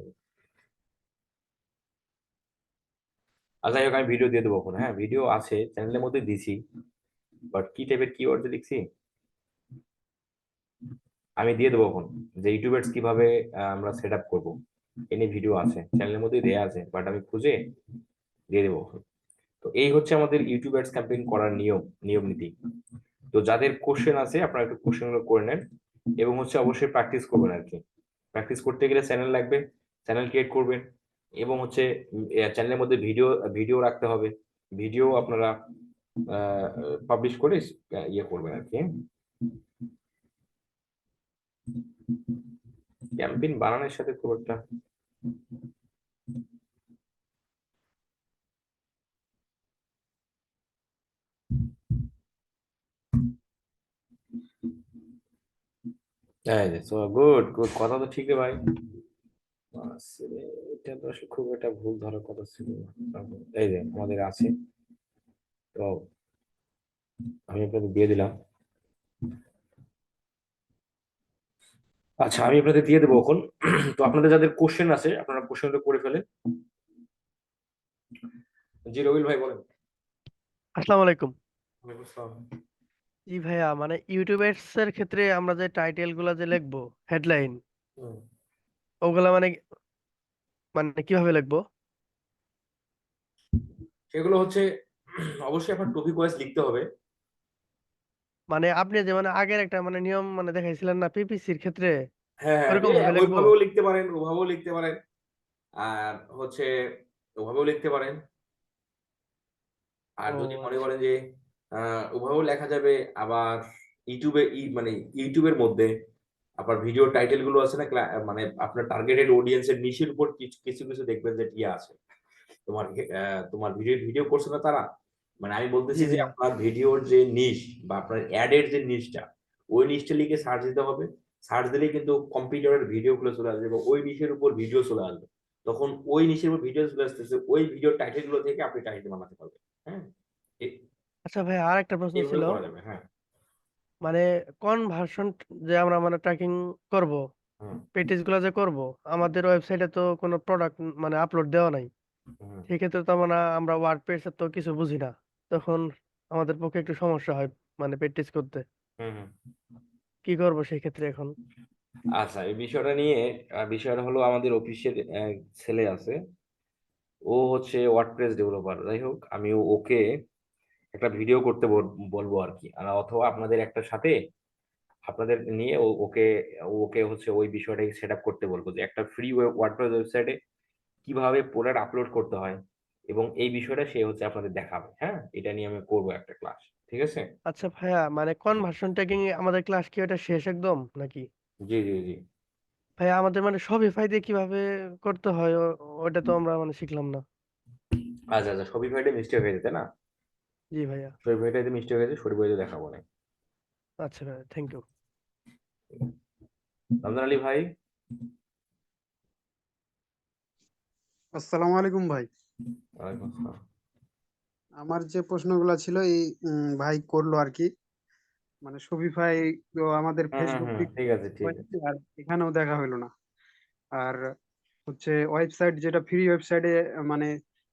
আচ্ছা, যাই হোক, আমি ভিডিও দিয়ে দেবো এখন। হ্যাঁ, ভিডিও আছে চ্যানেলের মধ্যে দিছি, বাট কি টাইপের কিওয়ার্ড যে লিখছি আমি দিয়ে দেবো এখন, যে ইউটিউবের কিভাবে আমরা সেট আপ করবো এনে ভিডিও আছে চ্যানেলের মধ্যে দেয়া আছে, বাট আমি খুঁজে দিয়ে দেবো এখন। তো এই হচ্ছে আমাদের ইউটিউব অ্যাডস ক্যাম্পেইন করার নিয়ম, নিয়ম নীতি। তো যাদের কোশ্চেন আছে আপনারা একটু কোশ্চেন গুলো করে নেন, এবং হচ্ছে অবশ্যই প্র্যাকটিস করবেন আর কি। প্র্যাকটিস করতে গেলে চ্যানেল লাগবে, চ্যানেল ক্রিয়েট করবেন, এবং হচ্ছে চ্যানেলের মধ্যে ভিডিও ভিডিও রাখতে হবে, ভিডিও আপনারা পাবলিশ করে ইয়ে করবেন আর কি। ক্যাম্পেইন বানানোর সাথে খুব একটা এই যে সো গুড গুড, কথা তো ঠিক রে ভাই। এটা তো আসলে খুব একটা ভুল ধরার কথা ছিল না। এই যে আমাদের আছে, তো আমি আপনাদের দিয়ে দিলাম। আচ্ছা, আমি আপনাদের দিয়ে দেবো এখন। তো আপনাদের যাদের কোশ্চেন আছে আপনারা কোশ্চেনটা করে ফেলেন। জি রবিল ভাই বলেন। আসসালামু আলাইকুম। ওয়ালাইকুম আসসালাম। জি ভাইয়া, মানে ইউটিউবার্স এর ক্ষেত্রে আমরা যে টাইটেল গুলা যে লিখবো, হেডলাইন, হুম। ওগুলা মানে মানে কিভাবে লিখবো? সেগুলো হচ্ছে অবশ্যই আপনার টপিক ওয়াইজ লিখতে হবে। মানে আপনি যে মানে আগের একটা মানে নিয়ম মানে দেখাইছিলেন না পিপিসির ক্ষেত্রে, হ্যাঁ হ্যাঁ, ওরকম ভাবে লিখবো? ওইভাবেও লিখতে পারেন, ওভাবেও লিখতে পারেন। আর হচ্ছে ওভাবেও লিখতে পারেন। আর ও যদি মনে আচ্ছা। করেন যে ওভাবেও লেখা যাবে। আবার ইউটিউবে মানে ইউটিউবের মধ্যে আপনার ভিডিও টাইটেল গুলো আছে না, মানে আপনার টার্গেটেড অডিয়েন্স এর নিশের উপর কিছু কিছু কিছু দেখবেন যে ইয়ে আছে। তোমার তোমার ভিডিও ভিডিও করছে না তারা, মানে আমি জি বলতেছি যে ভাইয়া। আপনার ভিডিওর যে নিশ বা আপনার অ্যাডের যে নিশটা, ওই নিশটা লিখে সার্চ দিতে হবে। সার্চ দিলেই কিন্তু কম্পিউটারের ভিডিও গুলো চলে আসবে এবং ওই নিশের উপর ভিডিও চলে আসবে। তখন ওই নিশের উপর ভিডিও চলে আসতেছে, ওই ভিডিও টাইটেল গুলো থেকে আপনি টাইটেল বানাতে পারবেন। হ্যাঁ, এ- আচ্ছা ভাইয়া, আর একটা প্রশ্ন এভাবে ছিল, করা যাবে। হ্যাঁ। মানে কোন ভার্সন যে আমরা মানে ট্র্যাকিং করব, হুম পেটিস গুলা যে করব, আমাদের ওয়েবসাইটে তো কোনো প্রোডাক্ট মানে আপলোড দেওয়া নাই। হুম সেক্ষেত্রে তো মানে আমরা ওয়ার্ডপ্রেস এর তো কিছু বুঝি না, তখন আমাদের পক্ষে একটু সমস্যা হয় মানে প্র্যাকটিস করতে। হুম হুম। কি করবো সেই ক্ষেত্রে এখন? আচ্ছা, এই বিষয়টা নিয়ে বিষয়টা হলো আমাদের অফিসের এক ছেলে আছে, ও হচ্ছে ওয়ার্ডপ্রেস ডেভেলপার। যাই হোক, আমি ওকে একটা ভিডিও করতে বলবো আর কি। আর অথবা আপনাদের একটা সাথে আপনাদের নিয়ে ওকে ওকে হচ্ছে ওই বিষয়টাকে সেট আপ করতে বলবো যে একটা ফ্রি ওয়ার্ডপ্রেস ওয়েবসাইটে কিভাবে প্রোডাক্ট আপলোড করতে হয়, এবং এই বিষয়টা সে হচ্ছে আপনাদের দেখাবে। হ্যাঁ, এটা নিয়ে আমি করবো একটা ক্লাস। ঠিক আছে। আচ্ছা ভাইয়া, মানে কোন ভার্সন ট্যাগিং আমাদের ক্লাস কি ওটা শেষ একদম নাকি? জি জি জি। ভাইয়া আমাদের মানে শপিফাই দিয়ে কিভাবে করতে হয় ওটা তো আমরা মানে শিখলাম না। আচ্ছা আচ্ছা, শপিফাইতে মিস্টেক হয়ে যেতে না, জি ভাইয়া। শপিফাইতে মিস্টেক হয়েছে, শপিফাইতে দেখাবো না। আচ্ছা ভাইয়া, থ্যাংক ইউ। রমজান আলী ভাই। আসসালামু আলাইকুম ভাই। ওয়ালাইকুম আসসালাম। আমার যে প্রশ্নগুলো ছিল এই ভাই করলো আর কি। মানে শপিফাই তো আমাদের হুম হুম ফেসবুক হুম, দিক ঠিক আছে ঠিক আছে। হয়েছে, আর এখানেও দেখা হলো না। আর হচ্ছে ওয়েবসাইট যেটা ফ্রি ওয়েবসাইটে মানে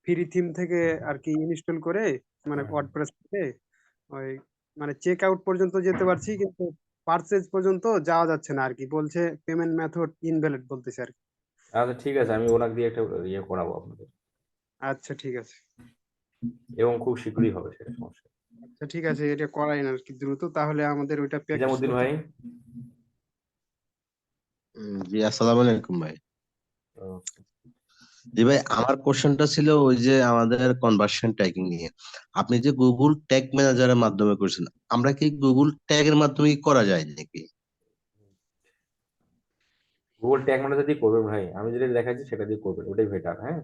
ফ্রি থিম থেকে আর কি ইনস্টল করে মানে হুম। ওয়ার্ডপ্রেস থেকে ওই মানে চেক আউট পর্যন্ত যেতে পারছি, কিন্তু পারচেজ পর্যন্ত যাওয়া যাচ্ছে না আর কি, বলছে পেমেন্ট মেথড ইনভ্যালিড বলতেছে আর কি। আচ্ছা ঠিক আছে, আমি ওনাকে দিয়ে একটা ইয়ে করাবো আপনাদের, আচ্ছা ঠিক আছে। এবং খুব শীঘ্রই হবে, সেটা সমস্যা নেই। আচ্ছা ঠিক আছে, এটা করাই না আর কি দ্রুত, তাহলে আমাদের ওইটা প্র্যাকটিস নিজামুদ্দিন করতে। ভাই। জি, আসসালামু আলাইকুম ভাই। তো জি ভাই, আমার কোশ্চেনটা ছিল ওই যে আমাদের কনভার্সন ট্যাগিং নিয়ে। আপনি যে গুগল ট্যাগ ম্যানেজারের মাধ্যমে করছেন, আমরা কি গুগল ট্যাগের মাধ্যমে কি করা যায় নাকি? গুগল ট্যাগ ম্যানেজার দিয়ে করবেন ভাই, আমি যেটা দেখাচ্ছি সেটা দিয়ে করবেন, ওটাই বেটার। হ্যাঁ।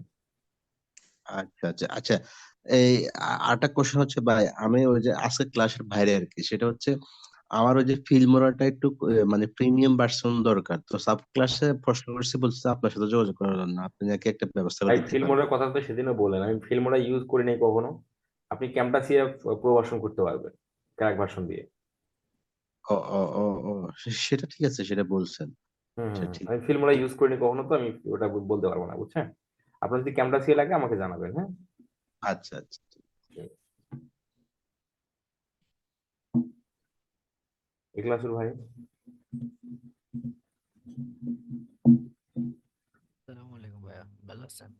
আচ্ছা আচ্ছা আচ্ছা। এই আরেকটা কোশ্চেন হচ্ছে ভাই, আমি ওই যে আজকে ক্লাসের বাইরে আর কি, সেটা হচ্ছে আমার ওই যে ফিল্মোরাটা একটু মানে প্রিমিয়াম ভার্সন দরকার। তো সাব ক্লাসে প্রশ্ন করছি, বলছে আপনার সাথে যোগাযোগ করার জন্য, আপনি নাকি একটা ব্যবস্থা করে ভাই দিতে পারবেন। ফিল্মোডের কথা তো সেদিনও বললেন, আমি ফিল্মোডা ইউজ করি নাই কখনো। আপনি ক্যাম্পাসিয়া প্রো ভার্সন করতে পারবেন, ক্র্যাক ভার্সন দিয়ে। ও ও ও ও সেটা ঠিক আছে, সেটা বলছেন। হুম হুম সেটা হুম। ঠিক। আমি ফিল্মোডা ইউজ করিনি কখনো, তো আমি ওটা বলতে পারবো না, বুঝছেন। আপনার যদি ক্যাম্পাসিয়া লাগে আমাকে জানাবেন। হ্যাঁ। আচ্ছা আচ্ছা। ইখলাসুর ভাই। আসসালামু আলাইকুম ভাইয়া, ভালো আছেন?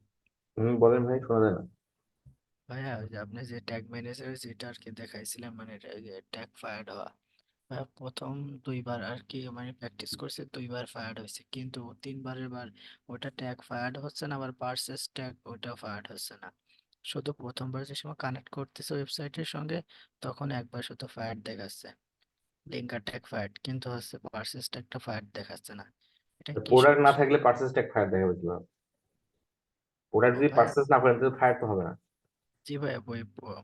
বলেন ভাই, শোনা যায় না। ভাইয়া ওই যে আপনি যে ট্যাগ ম্যানেজার যেটা আর কি দেখাইছিলেন, মানে ট্যাগ ফায়ার্ড হওয়া, ভাইয়া প্রথম দুইবার আর কি মানে প্র্যাকটিস করছে, দুইবার ফায়ার্ড হয়েছে, কিন্তু তিনবারের বার ওটা ট্যাগ ফায়ার্ড হচ্ছে না, আবার পার্সেস ট্যাগ ওটা ফায়ার্ড হচ্ছে না। শুধু প্রথমবার যে সময় কানেক্ট করতেছে ওয়েবসাইটের সঙ্গে, তখন একবার শুধু ফায়ার্ড দেখাচ্ছে, লিঙ্কার ট্যাগ ফায়ার্ড, কিন্তু হচ্ছে পার্সেস ট্যাগটা ফায়ার্ড দেখাচ্ছে না। এটা কি প্রোডাক্ট না সমস্যা? থাকলে পার্সেস ট্যাগ ফায়ার দেখাবে কিভাবে? প্রোডাক্ট ও যদি ভাইয়া, পার্সেস না করেন তাহলে ফায়ার তো হবে না। জি ভাইয়া,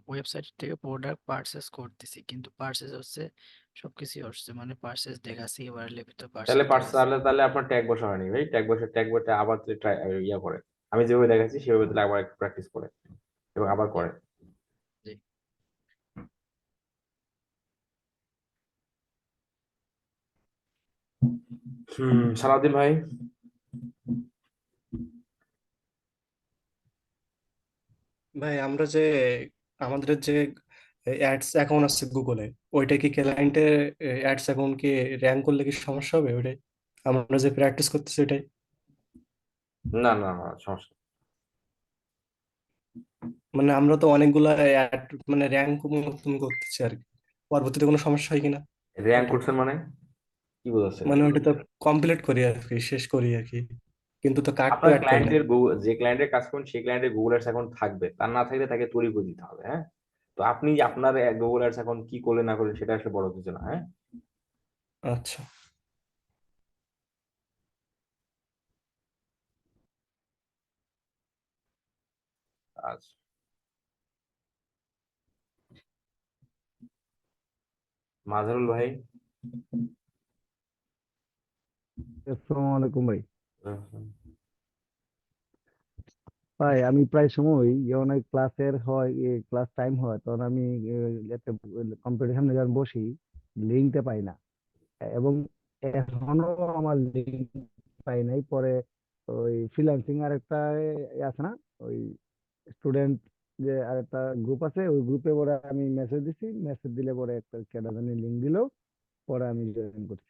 ওয়েবসাইট থেকে প্রোডাক্ট পারচেস করতেছি, কিন্তু পারচেস হচ্ছে সবকিছুই আসছে, মানে পার্সেস দেখাচ্ছি, এবার লিপিত তাহলে পার্সেস দেখাচ্ছি। তাহলে আপনার ট্যাগ বসা হয়নি ভাই, ট্যাগ বসে আবার ট্রাই ইয়া করে, আমি যেভাবে দেখাচ্ছি সেভাবে তাহলে আবার একটু প্র্যাকটিস করে এবং আবার জি করে। জি। সালাউদ্দিন ভাই। ভাই আমরা যে আমাদের যে অ্যাডস অ্যাকাউন্ট আছে গুগলে, ওইটা কি ক্লায়েন্টের অ্যাডস অ্যাকাউন্ট কি র্যাঙ্ক করলে কি সমস্যা হবে ওইটাই? আমরা যে প্র্যাকটিস করতেছি ওইটাই। না না না, সমস্যা নেই। মানে আমরা তো অনেকগুলা অ্যাড মানে র্যাঙ্ক মতন করতেছি আর কি, পরবর্তীতে কোনো সমস্যা হয় কিনা র্যাঙ্ক ওইটা। করছেন মানে কি বোঝাচ্ছেন? মানে ওইটা তো কমপ্লিট করি আর কি, শেষ করি আর কি, কিন্তু তো কার্ড তো আপনার অ্যাড করি না। যে ক্লায়েন্টের কাজ করেন সেই ক্লায়েন্টের গুগল অ্যাডস অ্যাকাউন্ট থাকবে, তার না থাকলে তাকে তৈরি করে দিতে হবে। হ্যাঁ, তো আপনি আপনার গুগল অ্যাডস অ্যাকাউন্ট কি করলেন না করলেন সেটা আসলে বড় কিছু না। হ্যাঁ, আচ্ছা। আচ্ছা, মাজারুল ভাই। আসসালামু আলাইকুম ভাই। হুম। ভাই আমি প্রায় সময় যখন ওই ক্লাসের হয় ক্লাস টাইম হয় তখন আমি একটা কম্পিউটার সামনে যখন বসি লিঙ্কটা পাই না, এবং এখনো আমার লিঙ্ক পাই নাই। পরে ওই ফ্রিল্যান্সিং আর একটা আছে না, ওই স্টুডেন্ট যে আর একটা গ্রুপ আছে, ওই গ্রুপে পরে আমি মেসেজ দিছি, মেসেজ দিলে পরে একটা কেডা জানি লিঙ্ক দিল, পরে আমি জয়েন করছি।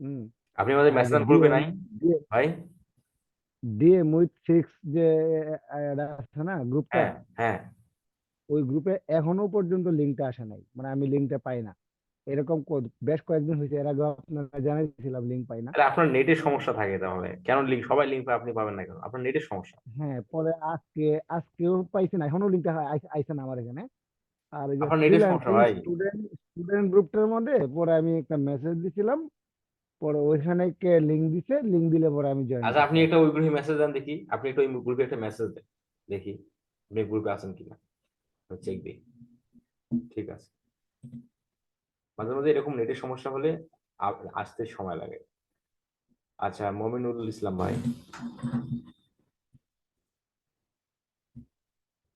হুম। আপনি আমাদের আর যে মেসেঞ্জার গ্রুপে নাই ভাই? ডিএম উইথ 6 যে আছে না গ্রুপটা, হ্যাঁ হ্যাঁ। ওই গ্রুপে এখনো পর্যন্ত লিঙ্কটা আসে নাই, মানে আমি লিঙ্কটা পাই না। এরকম বেশ কয়েকদিন হয়েছে, এর আগে আপনারা জানাইছিলাম লিঙ্ক পাই না। তাহলে আপনার নেটের সমস্যা থাকে, তাহলে কেন লিঙ্ক সবাই লিঙ্ক পায় আপনি পাবেন না কেন? আপনার নেটের সমস্যা। হ্যাঁ, পরে আজকেও পাইছি না, এখনো লিঙ্কটা আইছে না আমার এখানে। আর ওই যে আপনার নেটের সমস্যা ফ্রিল্যান্সিং ভাই। স্টুডেন্ট গ্রুপটার মধ্যে পরে আমি একটা মেসেজ দিছিলাম, পরে ওইখানে কে লিঙ্ক দিছে, লিঙ্ক দিলে পরে আমি জয়েন আচ্ছা, করছি আপনি আর একটা কি। ওই গ্রুপে মেসেজ দেন দেখি, আপনি একটা ওই গ্রুপে একটা মেসেজ দেন দেখি আপনি গ্রুপে আছেন কিনা, চেক দিই। ঠিক আছে, মাঝে মাঝে এরকম নেটের সমস্যা হলে আসতে সময় লাগে। আচ্ছা, মমিনুল ইসলাম ভাই।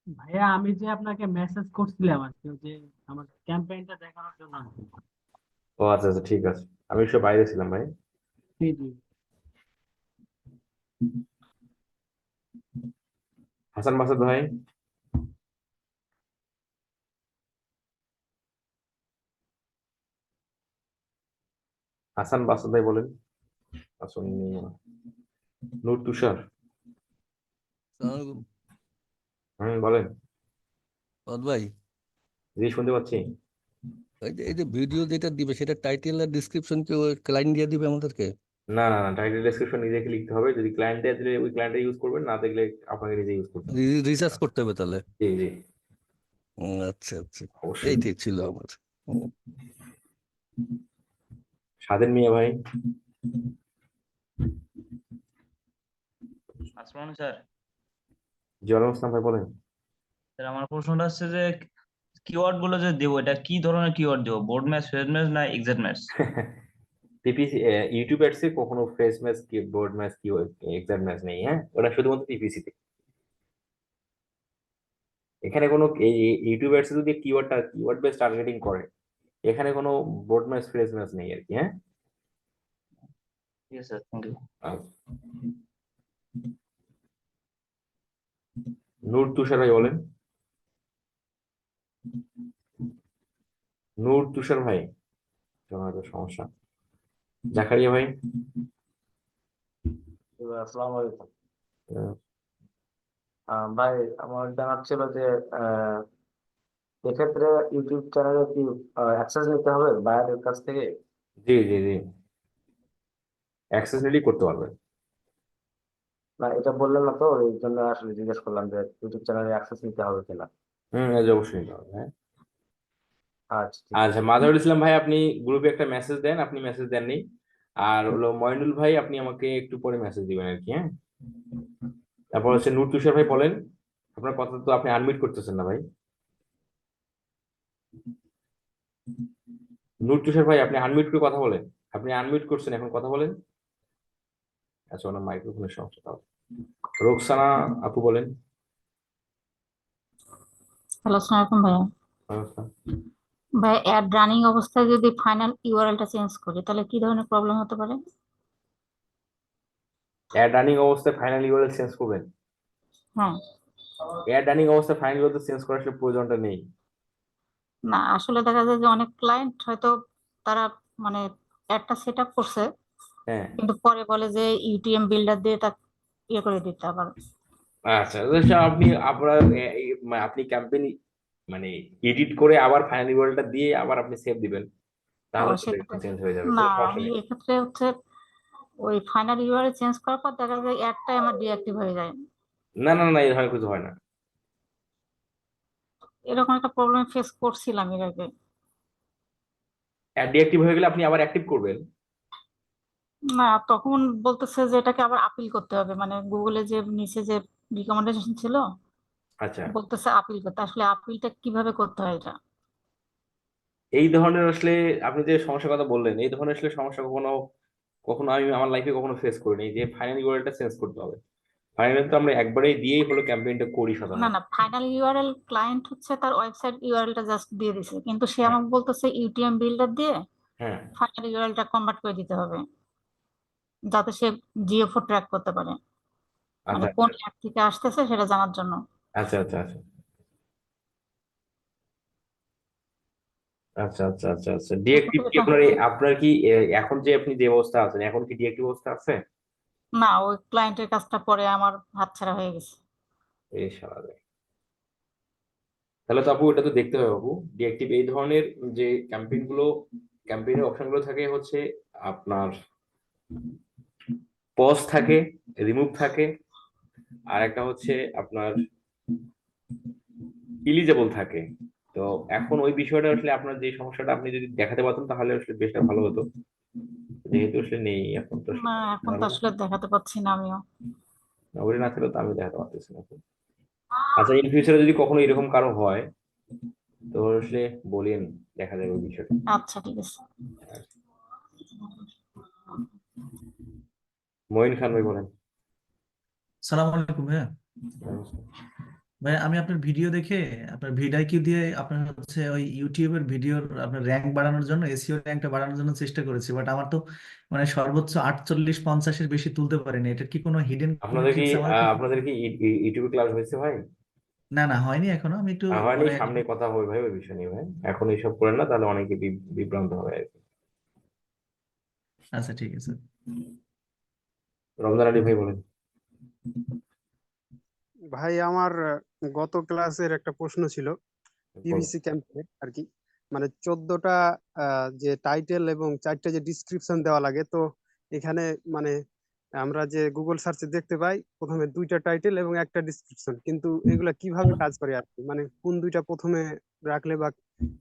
ভাইয়া আমি যে আপনাকে মেসেজ করছিলাম আর কি, ওই যে আমার ক্যাম্পেইনটা দেখানোর জন্য আর কি। ও আচ্ছা আচ্ছা, ঠিক আছে, আমি একটু বাইরে ছিলাম ভাই। জি জি। হাসান মাসুদ ভাই। হাসান মাসুদ ভাই বলেন। আসুন, নূর তুষার। সালামালাইকুম। বলেন। ভাই, জি, শুনতে পাচ্ছি। এই যে ভিডিও যেটা দিবে সেটা টাইটেল আর ডিসক্রিপশন কি ওই ক্লায়েন্ট দিয়ে দিবে আমাদেরকে? না না না, টাইটেল ডেসক্রিপশন নিজেকে লিখতে হবে, যদি ক্লায়েন্ট দেয় তাহলে ওই ক্লায়েন্টে ইউজ করবেন, না দেখলে আপনাকে নিজে ইউজ করতে হবে। রিসার্চ করতে হবে তাহলে? জি জি, আচ্ছা আচ্ছা, অবশ্যই। এইটাই ছিল আমার। স্বাধীন মিয়া ভাই। আসমান স্যার, জলাল ইসলাম ভাই বলেন। স্যার আমার প্রশ্নটা হচ্ছে যে কিওয়ার্ড গুলো যে দেবো, এটা কি ধরনের কিওয়ার্ড দেবো? বোর্ড ম্যাচ, ফ্রেজ ম্যাচ না এক্সাক্ট ম্যাচ? পিপিসি ইউটিউব অ্যাডসে কখনো ফ্রেশ ম্যাচ কি বোর্ড ম্যাচ কি এক্সাক্ট ম্যাচ নেই। হ্যাঁ, ওটা শুধুমাত্র পিপিসি তে। এখানে কোনো ইউটিউব অ্যাডসে যদি কিওয়ার্ড বেস টার্গেটিং করে, এখানে কোনো বোর্ড ম্যাচ ফ্রেশ ম্যাচ নেই আর কি। হ্যাঁ, ঠিক আছে স্যার, থ্যাংক ইউ। আচ্ছা। নূর তুষার ভাই বলেন। নূর তুষার ভাই, তোমার তো সমস্যা। জাকারিয়া ভাই। আসসালামু আলাইকুম। আহ, ভাই আমার জানার ছিল যে আহ, এক্ষেত্রে ইউটিউব চ্যানেলে কি অ্যাক্সেস নিতে হবে বায়ারের কাছ থেকে? জি জি জি, অ্যাক্সেসরিটি করতে পারবেন। না, এটা বললেন না তো, এই জন্য আসলে জিজ্ঞেস করলাম যে ইউটিউব চ্যানেলে অ্যাক্সেস নিতে হবে কিনা। এই যে অবশ্যই নিতে হবে। হ্যাঁ, আচ্ছা ঠিক আচ্ছা, আছে। মাজারুল ইসলাম ভাই আপনি গ্রুপে একটা মেসেজ দেন, আপনি মেসেজ দেননি। আর হলো মইনুল ভাই, আপনি আমাকে একটু পরে মেসেজ দিবেন আর কি। হ্যাঁ, তারপর হচ্ছে নূর তুষার ভাই বলেন। আপনার কথা তো আপনি আনমিউট করতেছেন না ভাই। নূর তুষার ভাই আপনি আনমিউট করে কথা বলেন। আপনি আনমিউট করছেন, এখন কথা বলেন। আচ্ছা, ওনার মাইক্রোফোনের সমস্যা তাহলে। রোকসানা আপু বলেন। হ্যালো, আসসালামু আলাইকুম ভাইয়া। নমস্কার। ভাই, অ্যাড রানিং অবস্থায় যদি ফাইনাল ইউআরএলটা চেঞ্জ করি তাহলে কি ধরনের প্রবলেম হতে পারে? অ্যাড রানিং অবস্থায় ফাইনাল ইউআরএল চেঞ্জ করবেন? হ্যাঁ। অ্যাড রানিং অবস্থায় ফাইনাল ইউআরএল চেঞ্জ করার আসলে প্রয়োজনটা নেই। না, আসলে দেখা যায় যে অনেক ক্লায়েন্ট হয়তো তারা মানে অ্যাডটা সেট আপ করছে, হ্যাঁ, কিন্তু পরে বলে যে ইউটিএম বিল্ডার দিয়ে তা ইয়ে করে দিতে আবার। আচ্ছা, তো সে আপনি আপনার আপনি ক্যাম্পেইন মানে এডিট করে আবার ফাইনাল ইউআরএলটা দিয়ে আবার আপনি সেভ দিবেন, ও তাহলে সেক্ষেত্রে চেঞ্জ হয়ে যাবে, না, কোনো সমস্যা আমি নেই। এক্ষেত্রে হচ্ছে ওই ফাইনাল ইউআরএল চেঞ্জ করার পর দেখা যায় অ্যাডটাই আমার ডিঅ্যাক্টিভ হয়ে যায়। না না না, এই ধরনের কিছু হয় না। এরকম একটা প্রবলেম ফেস করছিলাম এর আগে। অ্যাড ডিঅ্যাক্টিভ হয়ে গেলে আপনি আবার অ্যাক্টিভ করবেন। না, তখন বলতেছে যে এটাকে আবার আপিল করতে হবে, মানে গুগলে যে নিচে যে রিকমেন্ডেশন ছিল আচ্ছা, বলতেছে আপিল করতে। আসলে আপিলটা কিভাবে করতে হয় এটা? এই ধরনের আসলে আপনি যে সমস্যার কথা বললেন, এই ধরনের আসলে সমস্যা কখনো কখনো আমি আমার লাইফে কখনো ফেস করিনি যে ফাইনাল ইউআরএলটা চেঞ্জ করতে হবে। ফাইনাল তো আমরা একবারেই দিয়েই হলো ক্যাম্পেইনটা করি না সাধারণত। না, ফাইনাল ইউআরএল ক্লায়েন্ট হচ্ছে তার ওয়েবসাইট ইউআরএলটা জাস্ট দিয়ে দিছে, কিন্তু সে হ্যাঁ, আমাকে বলতেছে ইউটিএম বিল্ডার দিয়ে হ্যাঁ, ফাইনাল ইউআরএলটা কনভার্ট করে দিতে হবে যাতে সে জিওফো ট্র্যাক করতে পারে, মানে আচ্ছা কোন আচ্ছা অ্যাপ থেকে আসতেছে সেটা জানার জন্য। আচ্ছা আচ্ছা আচ্ছা আচ্ছা আচ্ছা আচ্ছা আচ্ছা ডিএক্টিভ এক্ষেত্রে কি এটা আপনার আপনার কি এখন যে আপনি যে অবস্থা আছেন এখন কি ডিএক্টিভ অবস্থা আছে? না, ওই ক্লায়েন্টের কাজটা পরে আমার হাতছাড়া হয়ে গেছে। এই শালা রে। তাহলে তো আপু এটা তো দেখতে হবে আপু, ডিএক্টিভ এই ধরনের যে ক্যাম্পেইনের অপশন গুলো থাকে হচ্ছে আপনার পজ থাকে, রিমুভ থাকে, আর একটা হচ্ছে আপনার ইলিজেবল থাকে। তো এখন ওই বিষয়টা আসলে আপনার যে সমস্যাটা আপনি যদি দেখাতে পারতেন তাহলে আসলে বেশটা ভালো হতো, যেহেতু আসলে নেই এখন তো আসলে না, দেখাতে এখন তো পারবো আসলে দেখাতে পাচ্ছি না আমিও। না, ওটা না থাকলে তো আমি দেখাতে পারতেছি না। আচ্ছা, ইন ফিউচারে যদি কখনো এরকম কারো হয় তো আসলে বলেন, দেখা যাবে ওই বিষয়টা। আচ্ছা, ঠিক আছে। মঈন খান ভাই বলেন। সালাম আলাইকুম ভাইয়া। ভাইয়া, আমি আপনার ভিডিও দেখে আপনার ভিডাইকিউ দিয়ে আপনার হচ্ছে ওই ইউটিউবের ভিডিওর আপনার র্যাঙ্ক বাড়ানোর জন্য, এসইও র্যাঙ্কটা বাড়ানোর জন্য চেষ্টা করেছি, বাট আমার তো মানে সর্বোচ্চ 48-50-এর বেশি তুলতে পারিনি। এটার কি কোনো হিডেন কোনো আপনাদের কি ট্রিক্স আমার আপনাদের কি ইউটিউবে ক্লাস হয়েছে ভাই? না না, হয়নি এখনো। আমি একটু হয়নি, মানে সামনে কথা হবে ভাই ওই বিষয় নিয়ে ভাই, এখন এইসব করেন না তাহলে অনেকে বিভ্রান্ত হবে আর কি। আচ্ছা, ঠিক আছে। রমজান আলী ভাই বলেন। ভাই আমার গত ক্লাসের একটা প্রশ্ন ছিল বলেন। পিভিসি ক্যাম্পে আর কি, মানে 14টা যে টাইটেল এবং 4টা যে ডিসক্রিপশন দেওয়া লাগে, তো এখানে মানে আমরা যে গুগল সার্চে দেখতে পাই প্রথমে 2টা টাইটেল এবং একটা ডিসক্রিপশন, কিন্তু এগুলা কিভাবে কাজ করে আর কি, মানে কোন 2টা প্রথমে রাখলে বা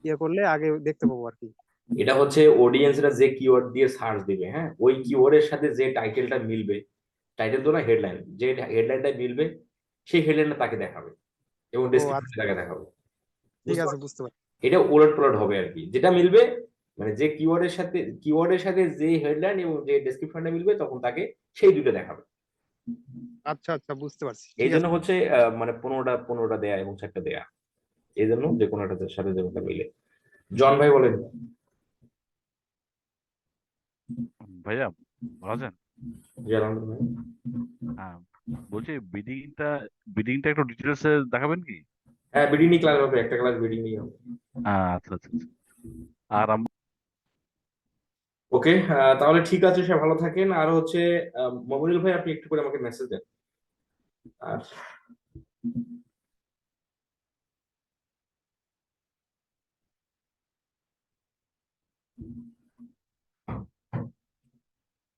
ইয়ে করলে আগে দেখতে পাবো আর কি। এটা হচ্ছে অডিয়েন্সরা যে কিওয়ার্ড দিয়ে সার্চ দিবে, হ্যাঁ, ওই কিওয়ার্ডের সাথে যে টাইটেলটা মিলবে, টাইটেল তো না, হেডলাইন, যে হেডলাইনটা মিলবে সেই হেডলাইনটা তাকে দেখাবে এবং ও ডেসক্রিপশন আচ্ছা, তাকে দেখাবে। ঠিক বুঝতে আছে, পারছেন? বুঝতে পারছি। এটা ওলট পালট হবে আর কি, যেটা মিলবে মানে যে কিওয়ার্ডের সাথে যে হেডলাইন এবং যে ডেসক্রিপশনটা মিলবে তখন তাকে সেই দুটো দেখাবে। আচ্ছা আচ্ছা, বুঝতে পারছি, এই ঠিক জন্য আছে। হচ্ছে মানে 15টা দেয়া এবং 4টা দেয়া, এই জন্য যে কোনো একটার সাথে যে কোনটা মিলে। জন ভাই বলেন। ভাইয়া ভালো আছেন? জি, আলহামদুলিল্লাহ। হ্যাঁ, বলছি বিডিংটা একটু ডিটেলস দেখাবেন কি? হ্যাঁ, বিডিং নিয়ে ক্লাস হবে, একটা ক্লাস বিডিং নিয়ে হবে। আচ্ছা আচ্ছা আচ্ছা। আর ওকে, তাহলে ঠিক আছে, সে ভালো থাকেন। আর হচ্ছে মমিনুল ভাই আপনি একটু করে আমাকে মেসেজ দেন। আর